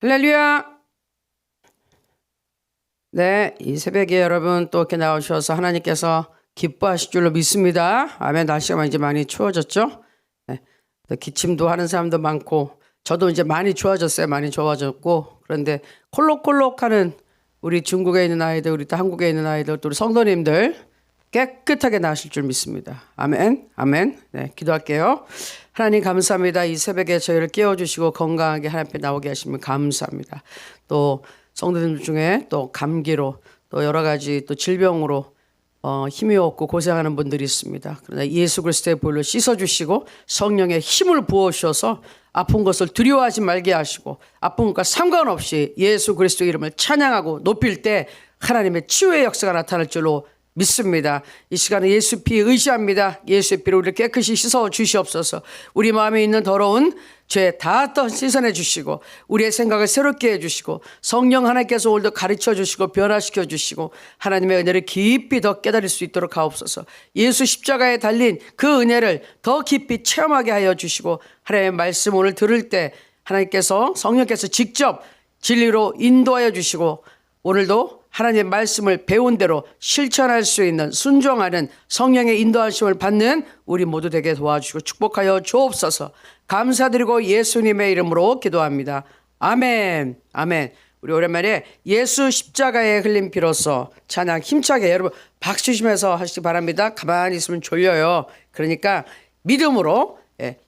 할렐루야. 네, 이 새벽에 여러분 또 이렇게 나오셔서 하나님께서 기뻐하실 줄로 믿습니다. 아멘. 날씨가 이제 많이 추워졌죠. 네, 기침도 하는 사람도 많고 저도 이제 많이 좋아졌어요. 많이 좋아졌고, 그런데 콜록콜록하는 우리 중국에 있는 아이들, 우리 또 한국에 있는 아이들, 또 우리 성도님들 깨끗하게 나으실 줄 믿습니다. 아멘. 아멘. 네, 기도할게요. 하나님 감사합니다. 이 새벽에 저희를 깨워주시고 건강하게 하나님 앞에 나오게 하시면 감사합니다. 또 성도님들 중에 또 감기로 또 여러 가지 또 질병으로 힘이 없고 고생하는 분들이 있습니다. 그러나 예수 그리스도의 보혈로 씻어주시고 성령의 힘을 부어주셔서 아픈 것을 두려워하지 말게 하시고 아픈 것과 상관없이 예수 그리스도 이름을 찬양하고 높일 때 하나님의 치유의 역사가 나타날 줄로 믿습니다. 이 시간에 예수 피 의지합니다. 예수의 피로 우리를 깨끗이 씻어 주시옵소서. 우리 마음에 있는 더러운 죄 다 씻어내 주시고 우리의 생각을 새롭게 해주시고 성령 하나님께서 오늘도 가르쳐 주시고 변화시켜 주시고 하나님의 은혜를 깊이 더 깨달을 수 있도록 하옵소서. 예수 십자가에 달린 그 은혜를 더 깊이 체험하게 하여 주시고 하나님의 말씀 오늘 들을 때 하나님께서 성령께서 직접 진리로 인도하여 주시고 오늘도 하나님의 말씀을 배운 대로 실천할 수 있는 순종하는 성령의 인도하심을 받는 우리 모두 되게 도와주시고 축복하여 주옵소서. 감사드리고 예수님의 이름으로 기도합니다. 아멘. 아멘. 우리 오랜만에 예수 십자가의 흘린 피로써 찬양 힘차게 여러분 박수 치면서 하시기 바랍니다. 가만히 있으면 졸려요. 그러니까 믿음으로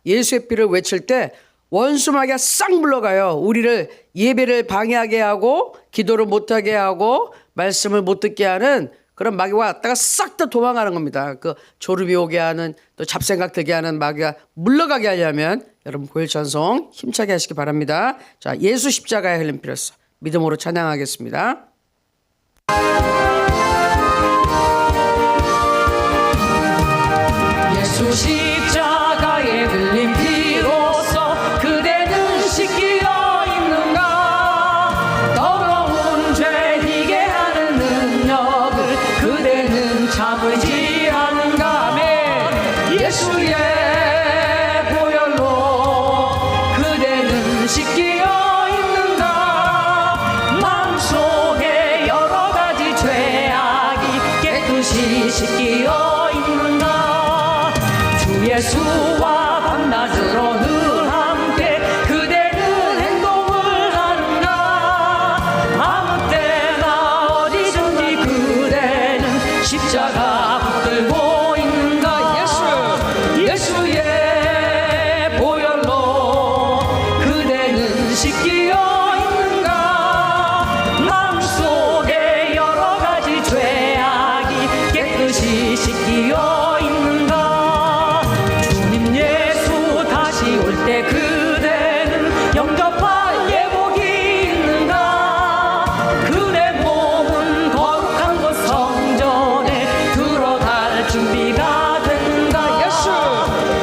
예수의 피를 외칠 때 원수마귀가 싹 물러가요. 우리를 예배를 방해하게 하고 기도를 못하게 하고 말씀을 못 듣게 하는 그런 마귀가 왔다가 싹 다 도망가는 겁니다. 그 졸음이 오게 하는 또 잡생각 들게 하는 마귀가 물러가게 하려면 여러분 보혈 찬송 힘차게 하시기 바랍니다. 자, 예수 십자가에 흘린 피로써 믿음으로 찬양하겠습니다. 예수 십자가에 흘린 피로써 그대는 씻기어 있는가. 더러운 죄 희게 하는 능력을 그대는 참을지 않는가. 아멘. 예수의 보혈로 그대는 씻기어 있는가. 마음속에 여러 가지 죄악이 깨끗이 씻기어 있는가. 주 예수와 밤낮으로 늘 함께 그대는 행동을 하는가. 아무 때나 어디든지 그대는 십자가 붙들고 있는가. 예수의 보혈로 그대는 씻기어 있는가. 마음속에 여러 가지 죄악이 깨끗이 씻기어 있는가. 주님 예수 다시 올 때 그대는 영접할 예복이 있는가. 그대 몸은 거룩한 곳 성전에 들어갈 준비가 됐는가.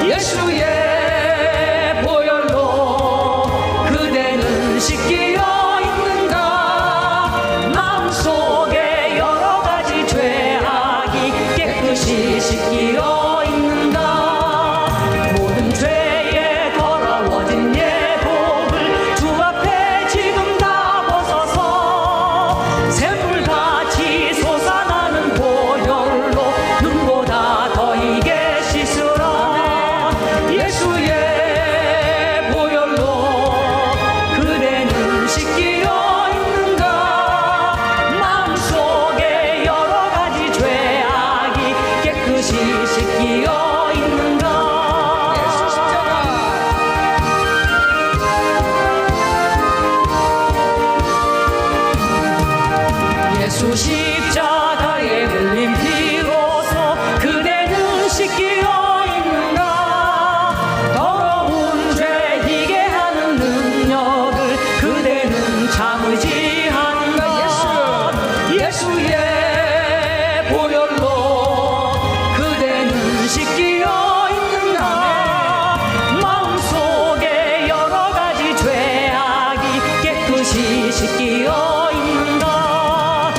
예수의 보혈로 그대는 씻기어 있는가. 마음속에 여러 가지 죄악이 깨끗이 씻기어 있는가. 모든 죄에 더러워진 예복을 주 앞에 지금 다 벗어서 샘물같이 솟아나는 보혈로 눈보다 더 이게 씻으라. 예수의 보혈로 그대는 씻기어 있는가. 마음속에 여러 가지 죄악이 깨끗이 씻기어 있는가. 예수 십자가에 흘린 피로써 그대는 씻기어 있는가. 더러운 죄 희게 하는 능력을 그대는 참으지 않는가. 예수의 보혈로 그대는 씻기어 있는가. 마음속에 여러 가지 죄악이 깨끗이 씻기어 있는가.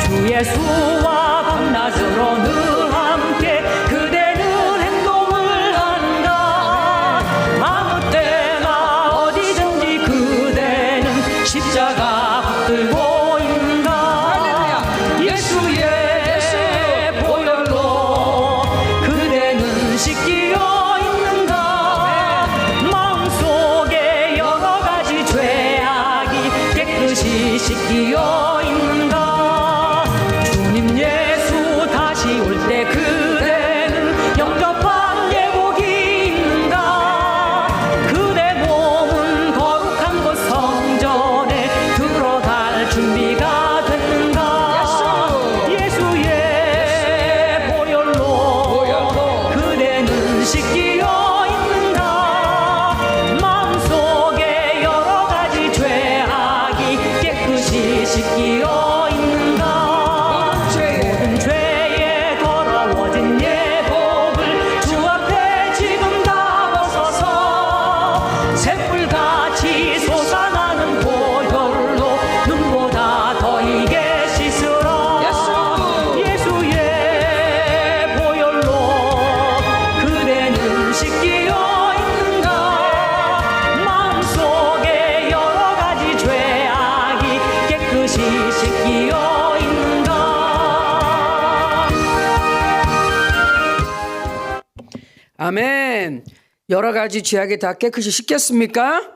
주 예수와 밤낮으로 늘 함께 그대는 행동을 하는가. 아무 때나 어디든지 그대는 십자가 씻기어 있는가. 주님 예수 다시 올 때 그대는 영접한 예복이 있는가. 그대 몸은 거룩한 곳 성전에 들어갈 준비가 됐는가. 예수의 보혈로 그대는 씻기어 있는가. 마음속에 여러 가지 죄악이 깨끗이 씻기어 있는가. 모든 죄에 더러워진 예복을 주 앞에 지금 다 벗어서 샘물같이 솟아나는 보혈로 눈보다 더 이게 씻으라. 예수의 보혈로 그대는 씻기어 있는가. 마음속에 여러 가지 죄악이 깨끗이 씻기어 있는가. 아멘. 여러 가지 죄악이 다 깨끗이 씻겼습니까?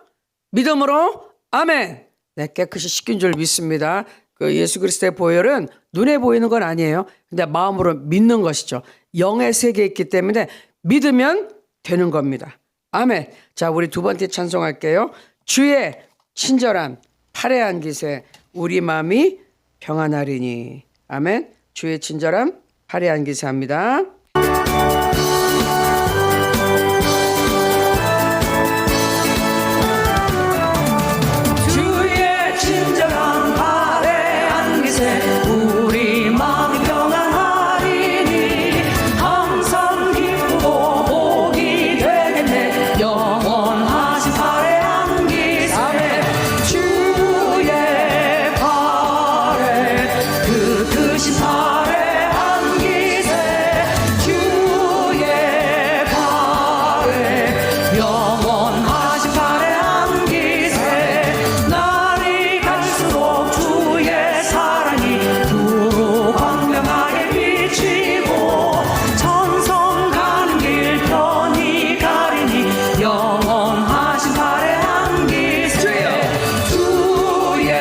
믿음으로 아멘. 네, 깨끗이 씻긴 줄 믿습니다. 그 예수 그리스도의 보혈은 눈에 보이는 건 아니에요. 근데 마음으로 믿는 것이죠. 영의 세계에 있기 때문에 믿으면 되는 겁니다. 아멘. 자, 우리 두 번째 찬송할게요. 주의 친절한 화려한 기세 우리 마음이 평안하리니. 아멘. 주의 친절한 화려한 기세 합니다. 주의 친절한 화려한 기세 우리 마음이 평안하리니. 항상 기쁘고 복이 되겠네 영원하신 화려한 기세. 주의 발에 그 크신 화려한 기세. 주의 발에 영원하신 화려한 기세. 날이 갈수록 주의 사랑이 두루 광명하게 비치고 천성 가는 길 편히 가리니 영원하신 화려한 기세. 주의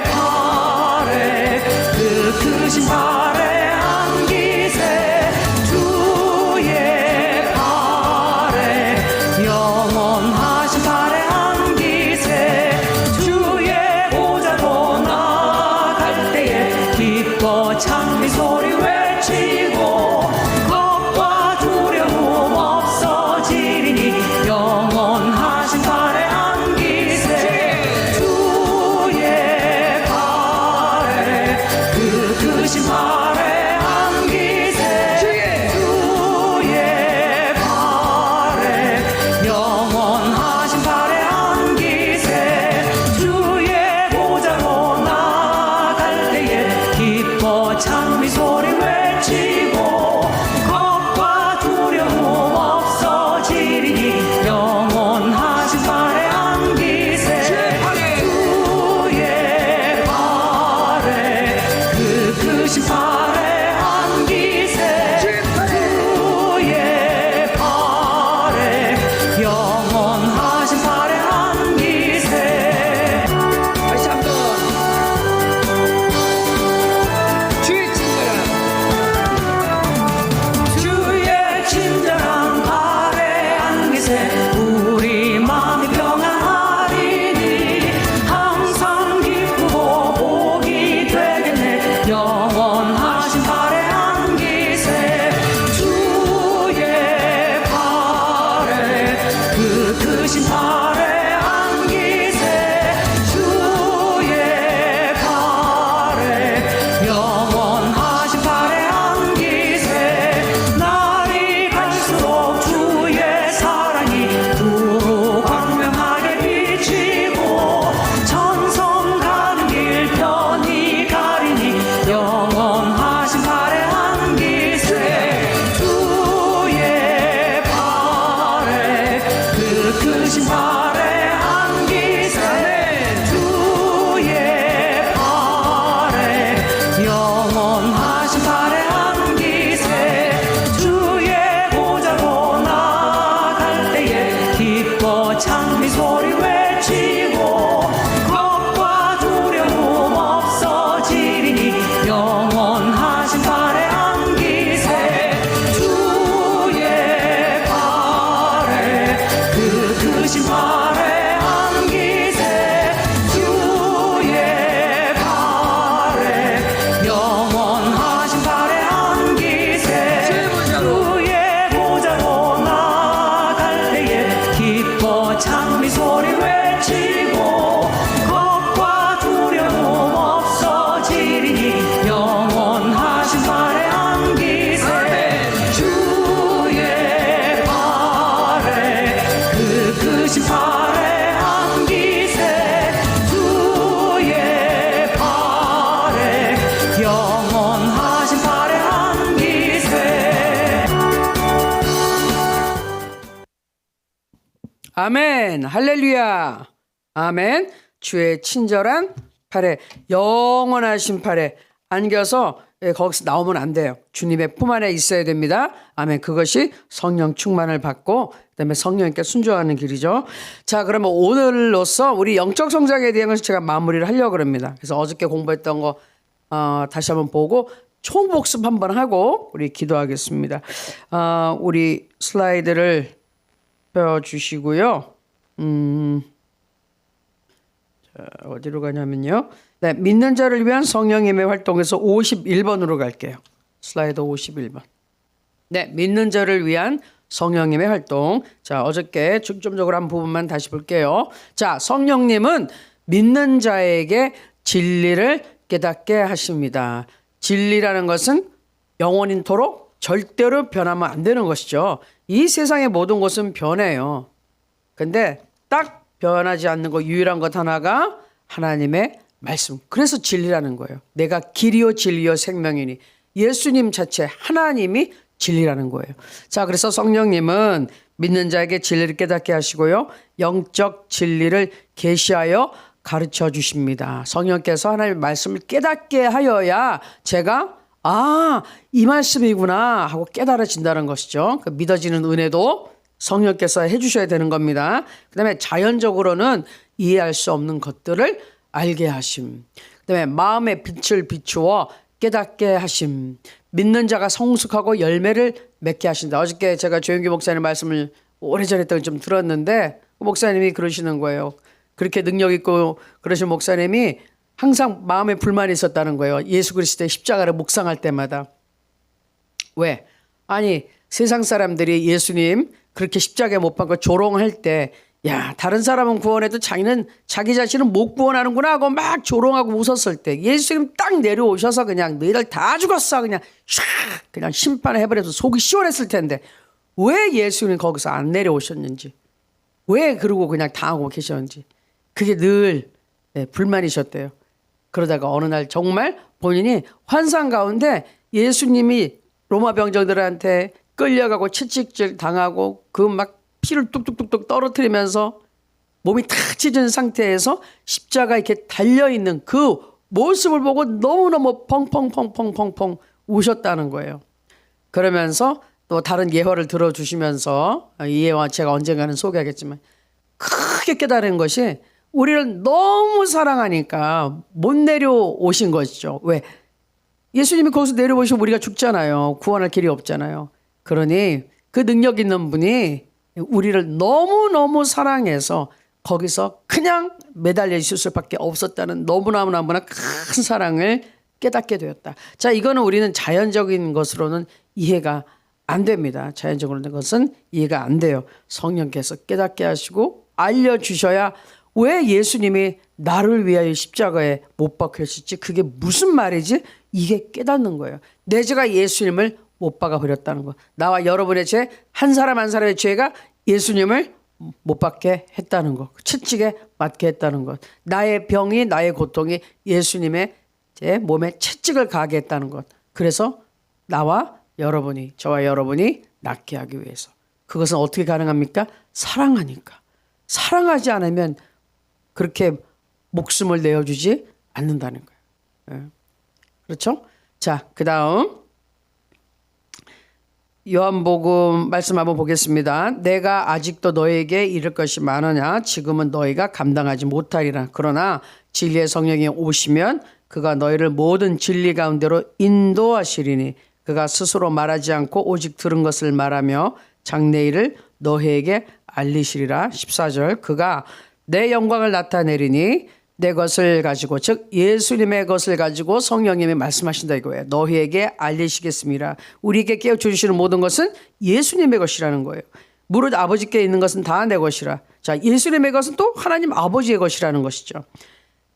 발에 그 크신 화려한 기세. 주의 발에 영원하신 화려한 기세. 주의 보좌로 나아갈 때에 기뻐 찬미 소리 외치고 겁과 두려움 없어지리니 영원하신 화려한 기세. 주의 발에 그 크신 화려한 기세. 주의 발에 영원하신 화려한 기세. 주의 보좌로 나아갈 때에 기뻐 찬미 소리 외치고 겁과 두려움 없어지리니 영원하신 화려한 기세. 주의 발에 그 크신 화려한 기세. 주의 발에 영원하신 화려한 기세. 다시 한번 주의 친절한 주의 친절한 화려한 기세 우리 마음이 평안하리니. 항상 기쁘고 복이 되겠네 영원한 아멘. 할렐루야. 아멘. 주의 친절한 팔에, 영원하신 팔에 안겨서 거기서 나오면 안 돼요. 주님의 품 안에 있어야 됩니다. 아멘. 그것이 성령 충만을 받고 그다음에 성령께 순종하는 길이죠. 자, 그러면 오늘로써 우리 영적 성장에 대한 것을 제가 마무리를 하려고 합니다. 그래서 어저께 공부했던 거 다시 한번 보고 총복습 한번 하고 우리 기도하겠습니다. 우리 슬라이드를 펴주시고요. 자, 어디로 가냐면요. 네, 믿는 자를 위한 성령님의 활동에서 51번으로 갈게요. 슬라이드 51번. 네, 믿는 자를 위한 성령님의 활동. 자, 어저께 중점적으로 한 부분만 다시 볼게요. 자, 성령님은 믿는 자에게 진리를 깨닫게 하십니다. 진리라는 것은 영원토록 절대로 변하면 안 되는 것이죠. 이 세상의 모든 것은 변해요. 근데 딱 변하지 않는 것 유일한 것 하나가 하나님의 말씀. 그래서 진리라는 거예요. 내가 길이요 진리요 생명이니 예수님 자체 하나님이 진리라는 거예요. 자, 그래서 성령님은 믿는 자에게 진리를 깨닫게 하시고요. 영적 진리를 계시하여 가르쳐 주십니다. 성령께서 하나님의 말씀을 깨닫게 하여야 제가 이 말씀이구나 하고 깨달아진다는 것이죠. 그 믿어지는 은혜도 성령께서 해주셔야 되는 겁니다. 그 다음에 자연적으로는 이해할 수 없는 것들을 알게 하심. 그 다음에 마음의 빛을 비추어 깨닫게 하심. 믿는 자가 성숙하고 열매를 맺게 하신다. 어저께 제가 조영기 목사님 말씀을 오래전에 했던 걸 좀 들었는데 목사님이 그러시는 거예요. 그렇게 능력 있고 그러신 목사님이 항상 마음에 불만이 있었다는 거예요. 예수 그리스도의 십자가를 묵상할 때마다. 왜? 아니 세상 사람들이 예수님 그렇게 십자가에 못 박고 조롱할 때 야, 다른 사람은 구원해도 자기 자신은 못 구원하는구나 하고 막 조롱하고 웃었을 때 예수님 딱 내려오셔서 그냥 너희들 다 죽었어 그냥 샥 그냥 심판을 해버려서 속이 시원했을 텐데 왜 예수님 거기서 안 내려오셨는지 왜 그러고 그냥 당하고 계셨는지 그게 늘 불만이셨대요. 그러다가 어느 날 정말 본인이 환상 가운데 예수님이 로마 병정들한테 끌려가고 채찍질 당하고 그 막 피를 뚝뚝뚝뚝 떨어뜨리면서 몸이 탁 찢은 상태에서 십자가에 이렇게 달려있는 그 모습을 보고 너무너무 펑펑펑펑펑펑 우셨다는 거예요. 그러면서 또 다른 예화를 들어주시면서 이 예화 제가 언젠가는 소개하겠지만 크게 깨달은 것이 우리를 너무 사랑하니까 못 내려오신 것이죠. 왜? 예수님이 거기서 내려오시면 우리가 죽잖아요. 구원할 길이 없잖아요. 그러니 그 능력 있는 분이 우리를 너무너무 사랑해서 거기서 그냥 매달려 있을 수밖에 없었다는 너무나무나 큰 사랑을 깨닫게 되었다. 자, 이거는 우리는 자연적인 것으로는 이해가 안 됩니다. 자연적으로 된 것은 이해가 안 돼요. 성령께서 깨닫게 하시고 알려주셔야 왜 예수님이 나를 위하여 십자가에 못 박히셨지? 그게 무슨 말이지? 이게 깨닫는 거예요. 내 죄가 예수님을 못 박아 버렸다는 거. 나와 여러분의 죄, 한 사람 한 사람의 죄가 예수님을 못 받게 했다는 것. 채찍에 맞게 했다는 것. 나의 병이 나의 고통이 예수님의 제 몸에 채찍을 가게 했다는 것. 그래서 저와 여러분이 낫게 하기 위해서. 그것은 어떻게 가능합니까? 사랑하니까. 사랑하지 않으면 그렇게 목숨을 내어주지 않는다는 거예요. 그렇죠? 자, 그 다음 요한복음 말씀 한번 보겠습니다. 내가 아직도 너에게 이를 것이 많으냐? 지금은 너희가 감당하지 못하리라. 그러나 진리의 성령이 오시면 그가 너희를 모든 진리 가운데로 인도하시리니 그가 스스로 말하지 않고 오직 들은 것을 말하며 장래일을 너희에게 알리시리라. 14절 그가 내 영광을 나타내리니 내 것을 가지고 즉 예수님의 것을 가지고 성령님이 말씀하신다 이거예요. 너희에게 알리시겠습니다. 우리에게 깨워주시는 모든 것은 예수님의 것이라는 거예요. 무릇 아버지께 있는 것은 다 내 것이라. 자, 예수님의 것은 또 하나님 아버지의 것이라는 것이죠.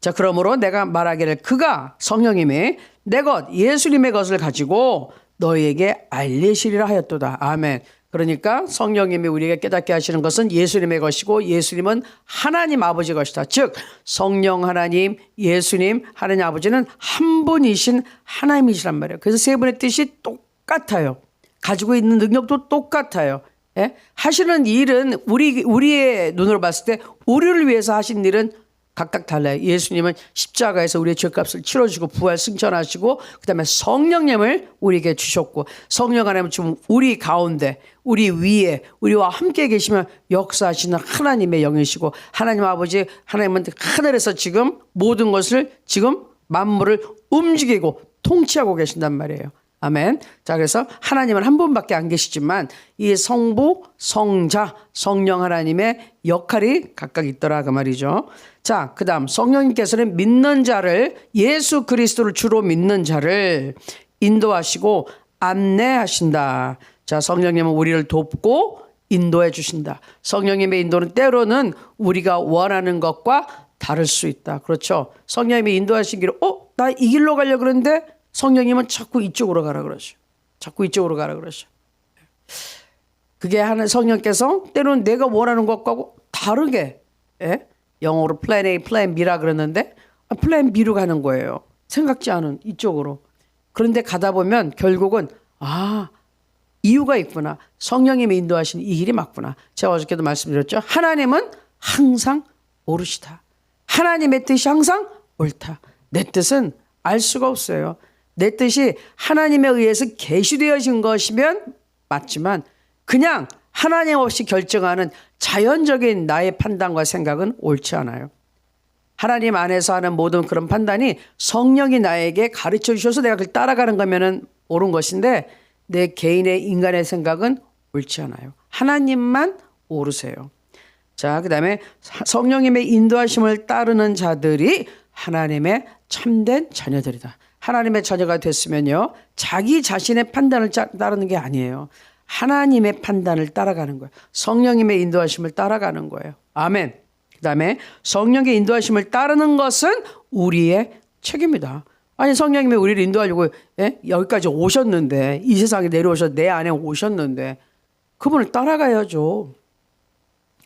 자, 그러므로 내가 말하기를 그가 성령님이 내 것 예수님의 것을 가지고 너희에게 알리시리라 하였도다. 아멘. 그러니까 성령님이 우리에게 깨닫게 하시는 것은 예수님의 것이고 예수님은 하나님 아버지의 것이다. 즉 성령 하나님, 예수님, 하나님 아버지는 한 분이신 하나님이시란 말이에요. 그래서 세 분의 뜻이 똑같아요. 가지고 있는 능력도 똑같아요. 예? 하시는 일은 우리의 눈으로 봤을 때 우리를 위해서 하신 일은 각각 달라요. 예수님은 십자가에서 우리의 죄값을 치러주고 부활 승천하시고 그다음에 성령님을 우리에게 주셨고 성령 안에 지금 우리 가운데 우리 위에 우리와 함께 계시면 역사하시는 하나님의 영이시고 하나님 아버지 하나님은 하늘에서 지금 모든 것을 지금 만물을 움직이고 통치하고 계신단 말이에요. 아멘. 자, 그래서 하나님은 한 분밖에 안 계시지만 이 성부, 성자, 성령 하나님의 역할이 각각 있더라 그 말이죠. 자, 그다음 성령님께서는 믿는 자를 예수 그리스도를 주로 믿는 자를 인도하시고 안내하신다. 자, 성령님은 우리를 돕고 인도해 주신다. 성령님의 인도는 때로는 우리가 원하는 것과 다를 수 있다. 그렇죠. 성령님이 인도하신 길을 나 이 길로 가려고 그러는데 성령님은 자꾸 이쪽으로 가라 그러죠. 자꾸 이쪽으로 가라 그러죠. 그게 하는 성령께서 때로는 내가 원하는 것과 다르게 영어로 플랜 A, 플랜 B라 그러는데 플랜 B로 가는 거예요. 생각지 않은 이쪽으로. 그런데 가다 보면 결국은 이유가 있구나. 성령님이 인도하신 이 길이 맞구나. 제가 어저께도 말씀드렸죠. 하나님은 항상 옳으시다. 하나님의 뜻이 항상 옳다. 내 뜻은 알 수가 없어요. 내 뜻이 하나님에 의해서 계시되어진 것이면 맞지만 그냥 하나님 없이 결정하는 자연적인 나의 판단과 생각은 옳지 않아요. 하나님 안에서 하는 모든 그런 판단이 성령이 나에게 가르쳐 주셔서 내가 그걸 따라가는 거면은 옳은 것인데 내 개인의 인간의 생각은 옳지 않아요. 하나님만 옳으세요. 자, 그다음에 성령님의 인도하심을 따르는 자들이 하나님의 참된 자녀들이다. 하나님의 자녀가 됐으면요, 자기 자신의 판단을 따르는 게 아니에요. 하나님의 판단을 따라가는 거예요. 성령님의 인도하심을 따라가는 거예요. 아멘. 그다음에 성령의 인도하심을 따르는 것은 우리의 책임이다. 아니 성령님이 우리를 인도하려고 여기까지 오셨는데 이 세상에 내려오셔서 내 안에 오셨는데 그분을 따라가야죠.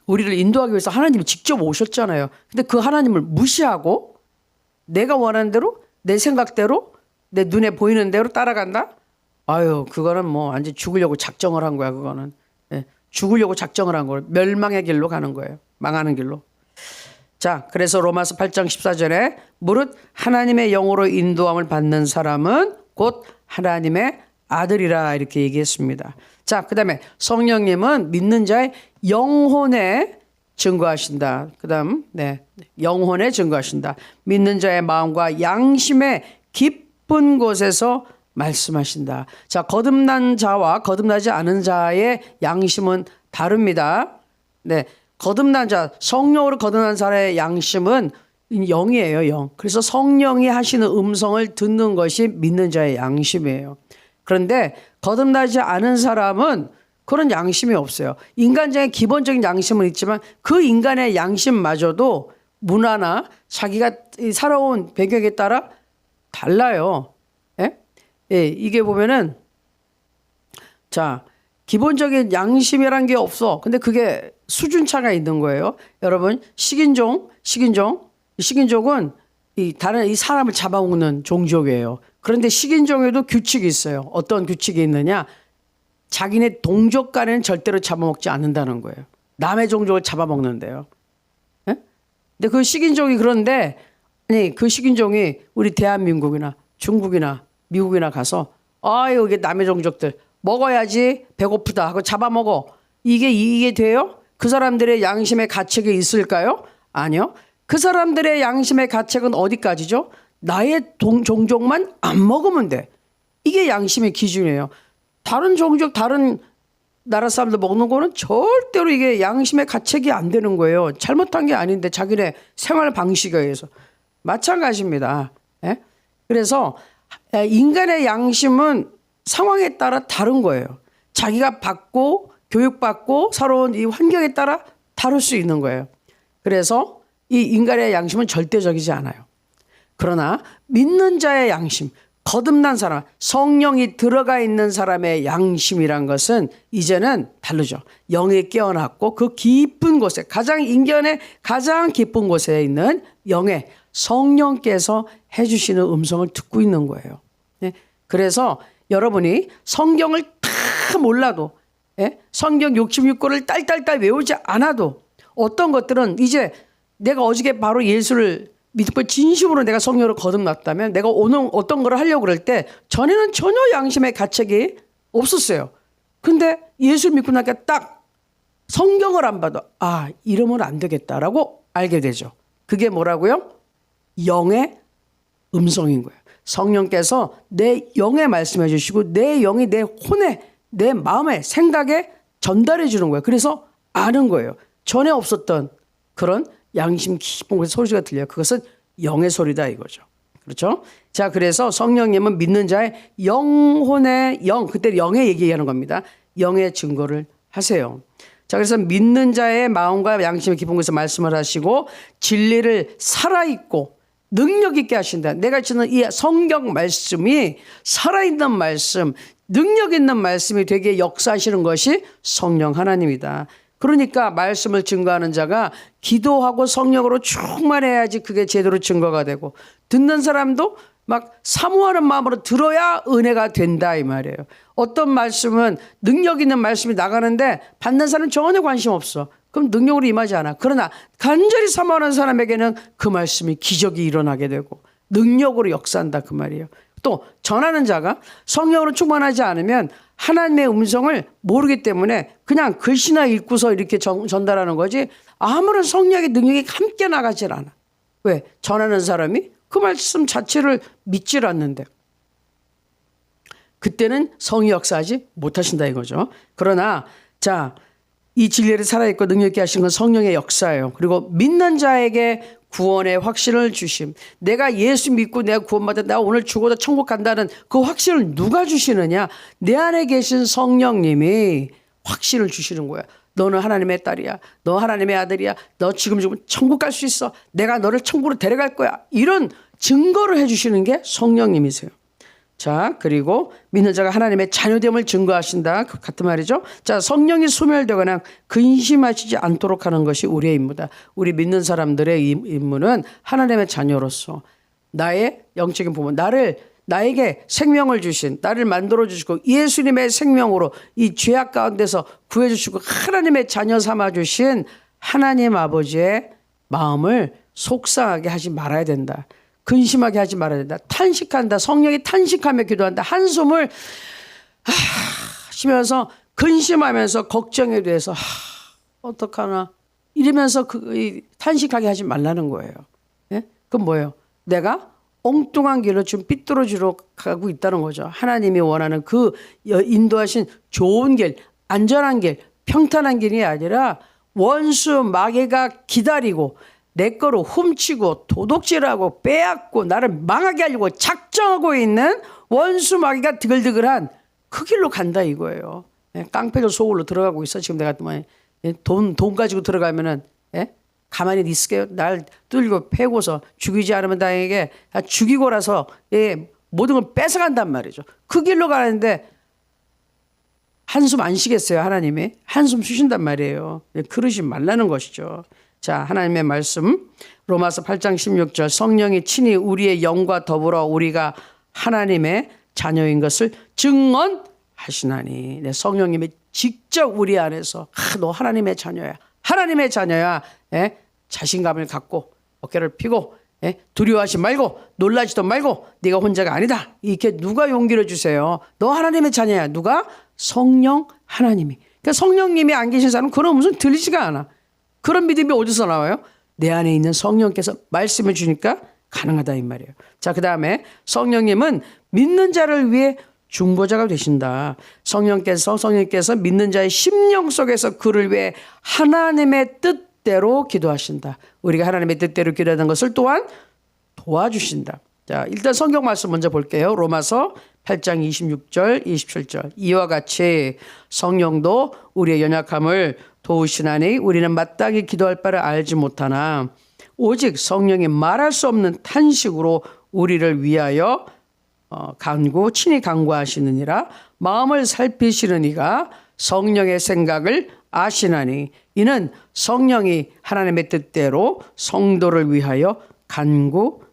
우리를 인도하기 위해서 하나님이 직접 오셨잖아요. 근데 그 하나님을 무시하고 내가 원하는 대로 내 생각대로 내 눈에 보이는 대로 따라간다? 아유, 그거는 뭐 완전 죽으려고 작정을 한 거야. 그거는 죽으려고 작정을 한 거예요. 멸망의 길로 가는 거예요. 망하는 길로. 자, 그래서 로마서 8장 14절에 무릇 하나님의 영으로 인도함을 받는 사람은 곧 하나님의 아들이라 이렇게 얘기했습니다. 자, 그다음에 성령님은 믿는 자의 영혼에 증거하신다. 그다음 영혼에 증거하신다. 믿는 자의 마음과 양심의 깊은 곳에서 말씀하신다. 자, 거듭난 자와 거듭나지 않은 자의 양심은 다릅니다. 거듭난 자, 성령으로 거듭난 자의 양심은 영이에요, 영. 그래서 성령이 하시는 음성을 듣는 것이 믿는 자의 양심이에요. 그런데 거듭나지 않은 사람은 그런 양심이 없어요. 인간적인 기본적인 양심은 있지만 그 인간의 양심마저도 문화나 자기가 살아온 배경에 따라 달라요. 이게 보면은 자, 기본적인 양심이란 게 없어. 근데 그게 수준차가 있는 거예요. 여러분, 식인종은 다른 이 사람을 잡아먹는 종족이에요. 그런데 식인종에도 규칙이 있어요. 어떤 규칙이 있느냐? 자기네 동족 간에는 절대로 잡아먹지 않는다는 거예요. 남의 종족을 잡아먹는데요. 근데 그 식인종이 그런데 그 식인종이 우리 대한민국이나 중국이나 미국이나 가서 이게 남의 종족들 먹어야지 배고프다 하고 잡아먹어. 이게 돼요? 그 사람들의 양심의 가책이 있을까요? 아니요. 그 사람들의 양심의 가책은 어디까지죠? 나의 종족만 안 먹으면 돼. 이게 양심의 기준이에요. 다른 종족, 다른 나라 사람들 먹는 거는 절대로 이게 양심의 가책이 안 되는 거예요. 잘못한 게 아닌데 자기네 생활 방식에 의해서. 마찬가지입니다. 그래서 인간의 양심은 상황에 따라 다른 거예요. 자기가 받고 교육받고 살아온 이 환경에 따라 다를 수 있는 거예요. 그래서 이 인간의 양심은 절대적이지 않아요. 그러나 믿는 자의 양심, 거듭난 사람, 성령이 들어가 있는 사람의 양심이란 것은 이제는 다르죠. 영이 깨어났고 그 깊은 곳에 인간의 가장 깊은 곳에 있는 영의 성령께서 해주시는 음성을 듣고 있는 거예요. 그래서 여러분이 성경을 다 몰라도 예? 성경 66권을 딸딸딸 외우지 않아도 어떤 것들은 이제 내가 어저께 바로 예수를 믿고 진심으로 내가 성령으로 거듭났다면 내가 오늘 어떤 걸 하려고 그럴 때 전에는 전혀 양심의 가책이 없었어요. 근데 예수를 믿고 나니까 딱 성경을 안 봐도 아, 이러면 안 되겠다라고 알게 되죠. 그게 뭐라고요? 영의 음성인 거예요. 성령께서 내 영에 말씀해 주시고 내 영이 내 혼에 내 마음에 생각에 전달해 주는 거예요. 그래서 아는 거예요. 전에 없었던 그런 양심 깊은 곳에 소리가 들려요. 그것은 영의 소리다 이거죠. 그렇죠? 자, 그래서 성령님은 믿는 자의 영혼의 영, 그때 영의 얘기하는 겁니다. 영의 증거를 하세요. 자, 그래서 믿는 자의 마음과 양심의 깊은 곳에서 말씀을 하시고 진리를 살아있고 능력 있게 하신다. 내가 주는 이 성경 말씀이 살아있는 말씀, 능력 있는 말씀이 되게 역사하시는 것이 성령 하나님이다. 그러니까 말씀을 증거하는 자가 기도하고 성령으로 충만해야지 그게 제대로 증거가 되고 듣는 사람도 막 사모하는 마음으로 들어야 은혜가 된다 이 말이에요. 어떤 말씀은 능력 있는 말씀이 나가는데 받는 사람은 전혀 관심 없어. 그럼 능력으로 임하지 않아. 그러나 간절히 사모하는 사람에게는 그 말씀이 기적이 일어나게 되고 능력으로 역사한다 그 말이에요. 또 전하는 자가 성령으로 충만하지 않으면 하나님의 음성을 모르기 때문에 그냥 글씨나 읽고서 이렇게 전달하는 거지 아무런 성령의 능력이 함께 나가질 않아. 왜? 전하는 사람이 그 말씀 자체를 믿질 않는데 그때는 성이 역사하지 못하신다 이거죠. 그러나 자, 이 진리를 살아있고 능력 있게 하신 건 성령의 역사예요. 그리고 믿는 자에게 구원의 확신을 주심. 내가 예수 믿고 내가 구원받아 내가 오늘 죽어도 천국 간다는 그 확신을 누가 주시느냐? 내 안에 계신 성령님이 확신을 주시는 거야. 너는 하나님의 딸이야. 너 하나님의 아들이야. 너 지금 천국 갈 수 있어. 내가 너를 천국으로 데려갈 거야. 이런 증거를 해주시는 게 성령님이세요. 자, 그리고 믿는 자가 하나님의 자녀됨을 증거하신다. 같은 말이죠. 자, 성령이 소멸되거나 근심하시지 않도록 하는 것이 우리의 임무다. 우리 믿는 사람들의 임무는 하나님의 자녀로서 나의 영적인 부모, 나에게 생명을 주신, 나를 만들어 주시고 예수님의 생명으로 이 죄악 가운데서 구해 주시고 하나님의 자녀 삼아 주신 하나님 아버지의 마음을 속상하게 하지 말아야 된다. 근심하게 하지 말아야 된다. 탄식한다. 성령이 탄식하며 기도한다. 한숨을 쉬면서 근심하면서 걱정에 대해서 어떡하나 이러면서 탄식하게 하지 말라는 거예요. 예? 그건 뭐예요? 내가 엉뚱한 길로 지금 삐뚤어지러 가고 있다는 거죠. 하나님이 원하는 그 인도하신 좋은 길, 안전한 길, 평탄한 길이 아니라 원수 마귀가 기다리고 내 거로 훔치고 도둑질하고 빼앗고 나를 망하게 하려고 작정하고 있는 원수 마귀가 드글드글한 그 길로 간다 이거예요. 깡패도 속으로 들어가고 있어. 지금 내가 돈 가지고 들어가면은 가만히 있을게요. 날 뚫고 패고서 죽이지 않으면 나에게 죽이고라서 모든 걸 뺏어간단 말이죠. 그 길로 가는데 한숨 안 쉬겠어요. 하나님이 한숨 쉬신단 말이에요. 그러지 말라는 것이죠. 자, 하나님의 말씀 로마서 8장 16절 성령이 친히 우리의 영과 더불어 우리가 하나님의 자녀인 것을 증언하시나니. 성령님이 직접 우리 안에서 너 하나님의 자녀야. 하나님의 자녀야. 자신감을 갖고 어깨를 펴고 두려워하지 말고 놀라지도 말고 네가 혼자가 아니다. 이렇게 누가 용기를 주세요. 너 하나님의 자녀야. 누가? 성령 하나님이. 그러니까 성령님이 안 계신 사람은 그런 음성 들리지가 않아. 그런 믿음이 어디서 나와요? 내 안에 있는 성령께서 말씀을 주니까 가능하다 이 말이에요. 자, 그 다음에 성령님은 믿는 자를 위해 중보자가 되신다. 성령께서 믿는 자의 심령 속에서 그를 위해 하나님의 뜻대로 기도하신다. 우리가 하나님의 뜻대로 기도하는 것을 또한 도와주신다. 자, 일단 성경 말씀 먼저 볼게요. 로마서 8장 26절, 27절. 이와 같이 성령도 우리의 연약함을 도우시나니 우리는 마땅히 기도할 바를 알지 못하나 오직 성령이 말할 수 없는 탄식으로 우리를 위하여 친히 간구하시느니라. 마음을 살피시는 이가 성령의 생각을 아시나니 이는 성령이 하나님의 뜻대로 성도를 위하여 간구하시느니라.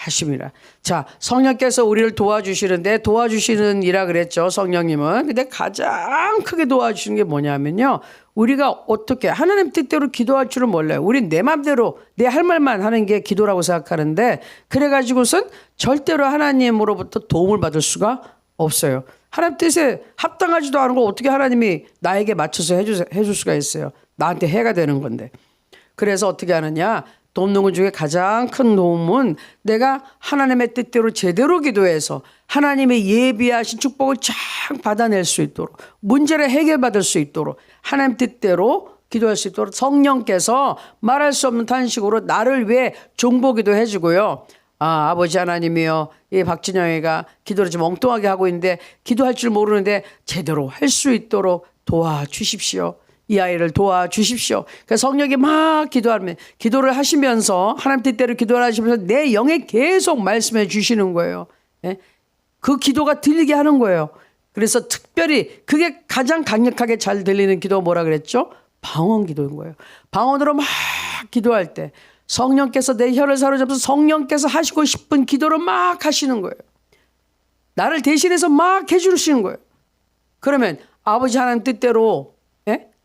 하심이라. 자, 성령께서 우리를 도와주시는데 도와주시는 이라 그랬죠. 성령님은. 근데 가장 크게 도와주시는 게 뭐냐면요. 우리가 어떻게 하나님 뜻대로 기도할 줄은 몰라요. 우린 내 맘대로 내 할 말만 하는 게 기도라고 생각하는데 그래가지고선 절대로 하나님으로부터 도움을 받을 수가 없어요. 하나님 뜻에 합당하지도 않은 걸 어떻게 하나님이 나에게 맞춰서 해줄 수가 있어요. 나한테 해가 되는 건데. 그래서 어떻게 하느냐. 돕는 것 중에 가장 큰 도움은 내가 하나님의 뜻대로 제대로 기도해서 하나님의 예비하신 축복을 쫙 받아낼 수 있도록 문제를 해결받을 수 있도록 하나님 뜻대로 기도할 수 있도록 성령께서 말할 수 없는 탄식으로 나를 위해 중보기도 해주고요. 아버지 하나님이여, 이 박진영이가 기도를 좀 엉뚱하게 하고 있는데 기도할 줄 모르는데 제대로 할 수 있도록 도와주십시오. 이 아이를 도와주십시오. 그래서 성령이 막 기도를 하시면서 하나님 뜻대로 기도를 하시면서 내 영에 계속 말씀해 주시는 거예요. 예? 그 기도가 들리게 하는 거예요. 그래서 특별히 그게 가장 강력하게 잘 들리는 기도가 뭐라 그랬죠? 방언 기도인 거예요. 방언으로 막 기도할 때 성령께서 내 혀를 사로잡아서 성령께서 하시고 싶은 기도를 막 하시는 거예요. 나를 대신해서 막 해주시는 거예요. 그러면 아버지 하나님 뜻대로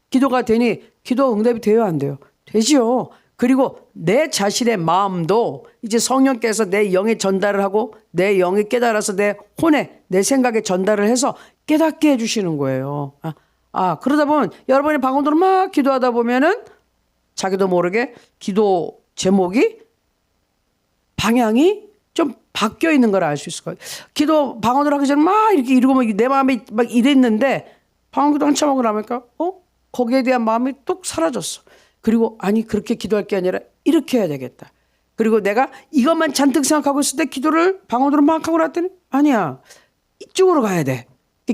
기도가 되니 기도 응답이 돼요, 안 돼요? 되지요. 그리고 내 자신의 마음도 이제 성령께서 내 영에 전달을 하고 내 영이 깨달아서 내 혼에 내 생각에 전달을 해서 깨닫게 해주시는 거예요. 그러다 보면 여러분이 방언으로 막 기도하다 보면은 자기도 모르게 기도 제목이 방향이 좀 바뀌어 있는 걸 알 수 있을 거예요. 기도 방언으로 하기 전에 막 이렇게 이러고 내 마음이 막 이랬는데 방언기도 한참 하고 나니까 거기에 대한 마음이 뚝 사라졌어. 그리고 아니 그렇게 기도할 게 아니라 이렇게 해야 되겠다. 그리고 내가 이것만 잔뜩 생각하고 있을 때 기도를 방언으로 막 하고 났더니 아니야. 이쪽으로 가야 돼.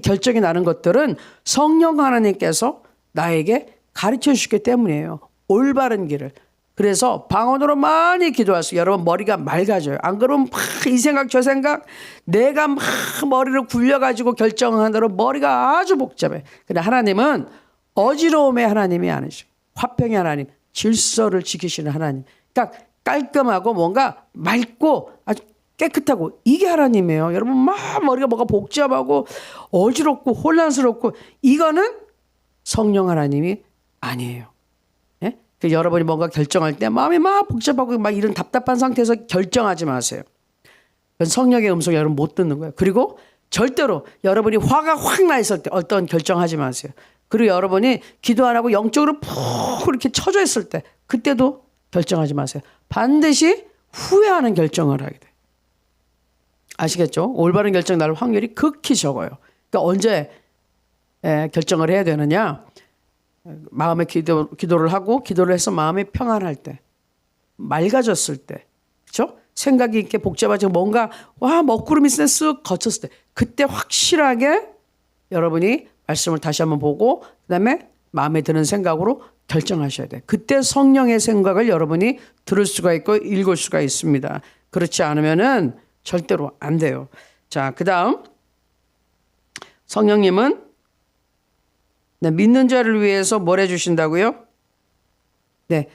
결정이 나는 것들은 성령 하나님께서 나에게 가르쳐 주시기 때문이에요. 올바른 길을. 그래서 방언으로 많이 기도하세요. 여러분 머리가 맑아져요. 안 그러면 막 이 생각 저 생각 내가 막 머리를 굴려가지고 결정하느라 머리가 아주 복잡해. 근데 하나님은 어지러움의 하나님이 아니시고 화평의 하나님, 질서를 지키시는 하나님. 그러니까 깔끔하고 뭔가 맑고 아주 깨끗하고 이게 하나님이에요. 여러분 막 머리가 뭐가 복잡하고 어지럽고 혼란스럽고 이거는 성령 하나님이 아니에요. 예? 여러분이 뭔가 결정할 때 마음이 막 복잡하고 막 이런 답답한 상태에서 결정하지 마세요. 그건 성령의 음성 여러분 못 듣는 거예요. 그리고 절대로 여러분이 화가 확 나 있을 때 어떤 결정하지 마세요. 그리고 여러분이 기도 안 하고 영적으로 푹 이렇게 처져 있을 때 그때도 결정하지 마세요. 반드시 후회하는 결정을 하게 돼요. 아시겠죠? 올바른 결정 날 확률이 극히 적어요. 그러니까 언제 결정을 해야 되느냐? 마음의 기도를 하고 기도를 해서 마음이 평안할 때, 맑아졌을 때, 그렇죠? 생각이 이렇게 복잡하지고 뭔가 먹구름이 쓱 거쳤을 때, 그때 확실하게 여러분이 말씀을 다시 한번 보고 그다음에 마음에 드는 생각으로 결정하셔야 돼요. 그때 성령의 생각을 여러분이 들을 수가 있고 읽을 수가 있습니다. 그렇지 않으면은 절대로 안 돼요. 자, 그다음 성령님은 믿는 자를 위해서 뭘 해주신다고요? 네,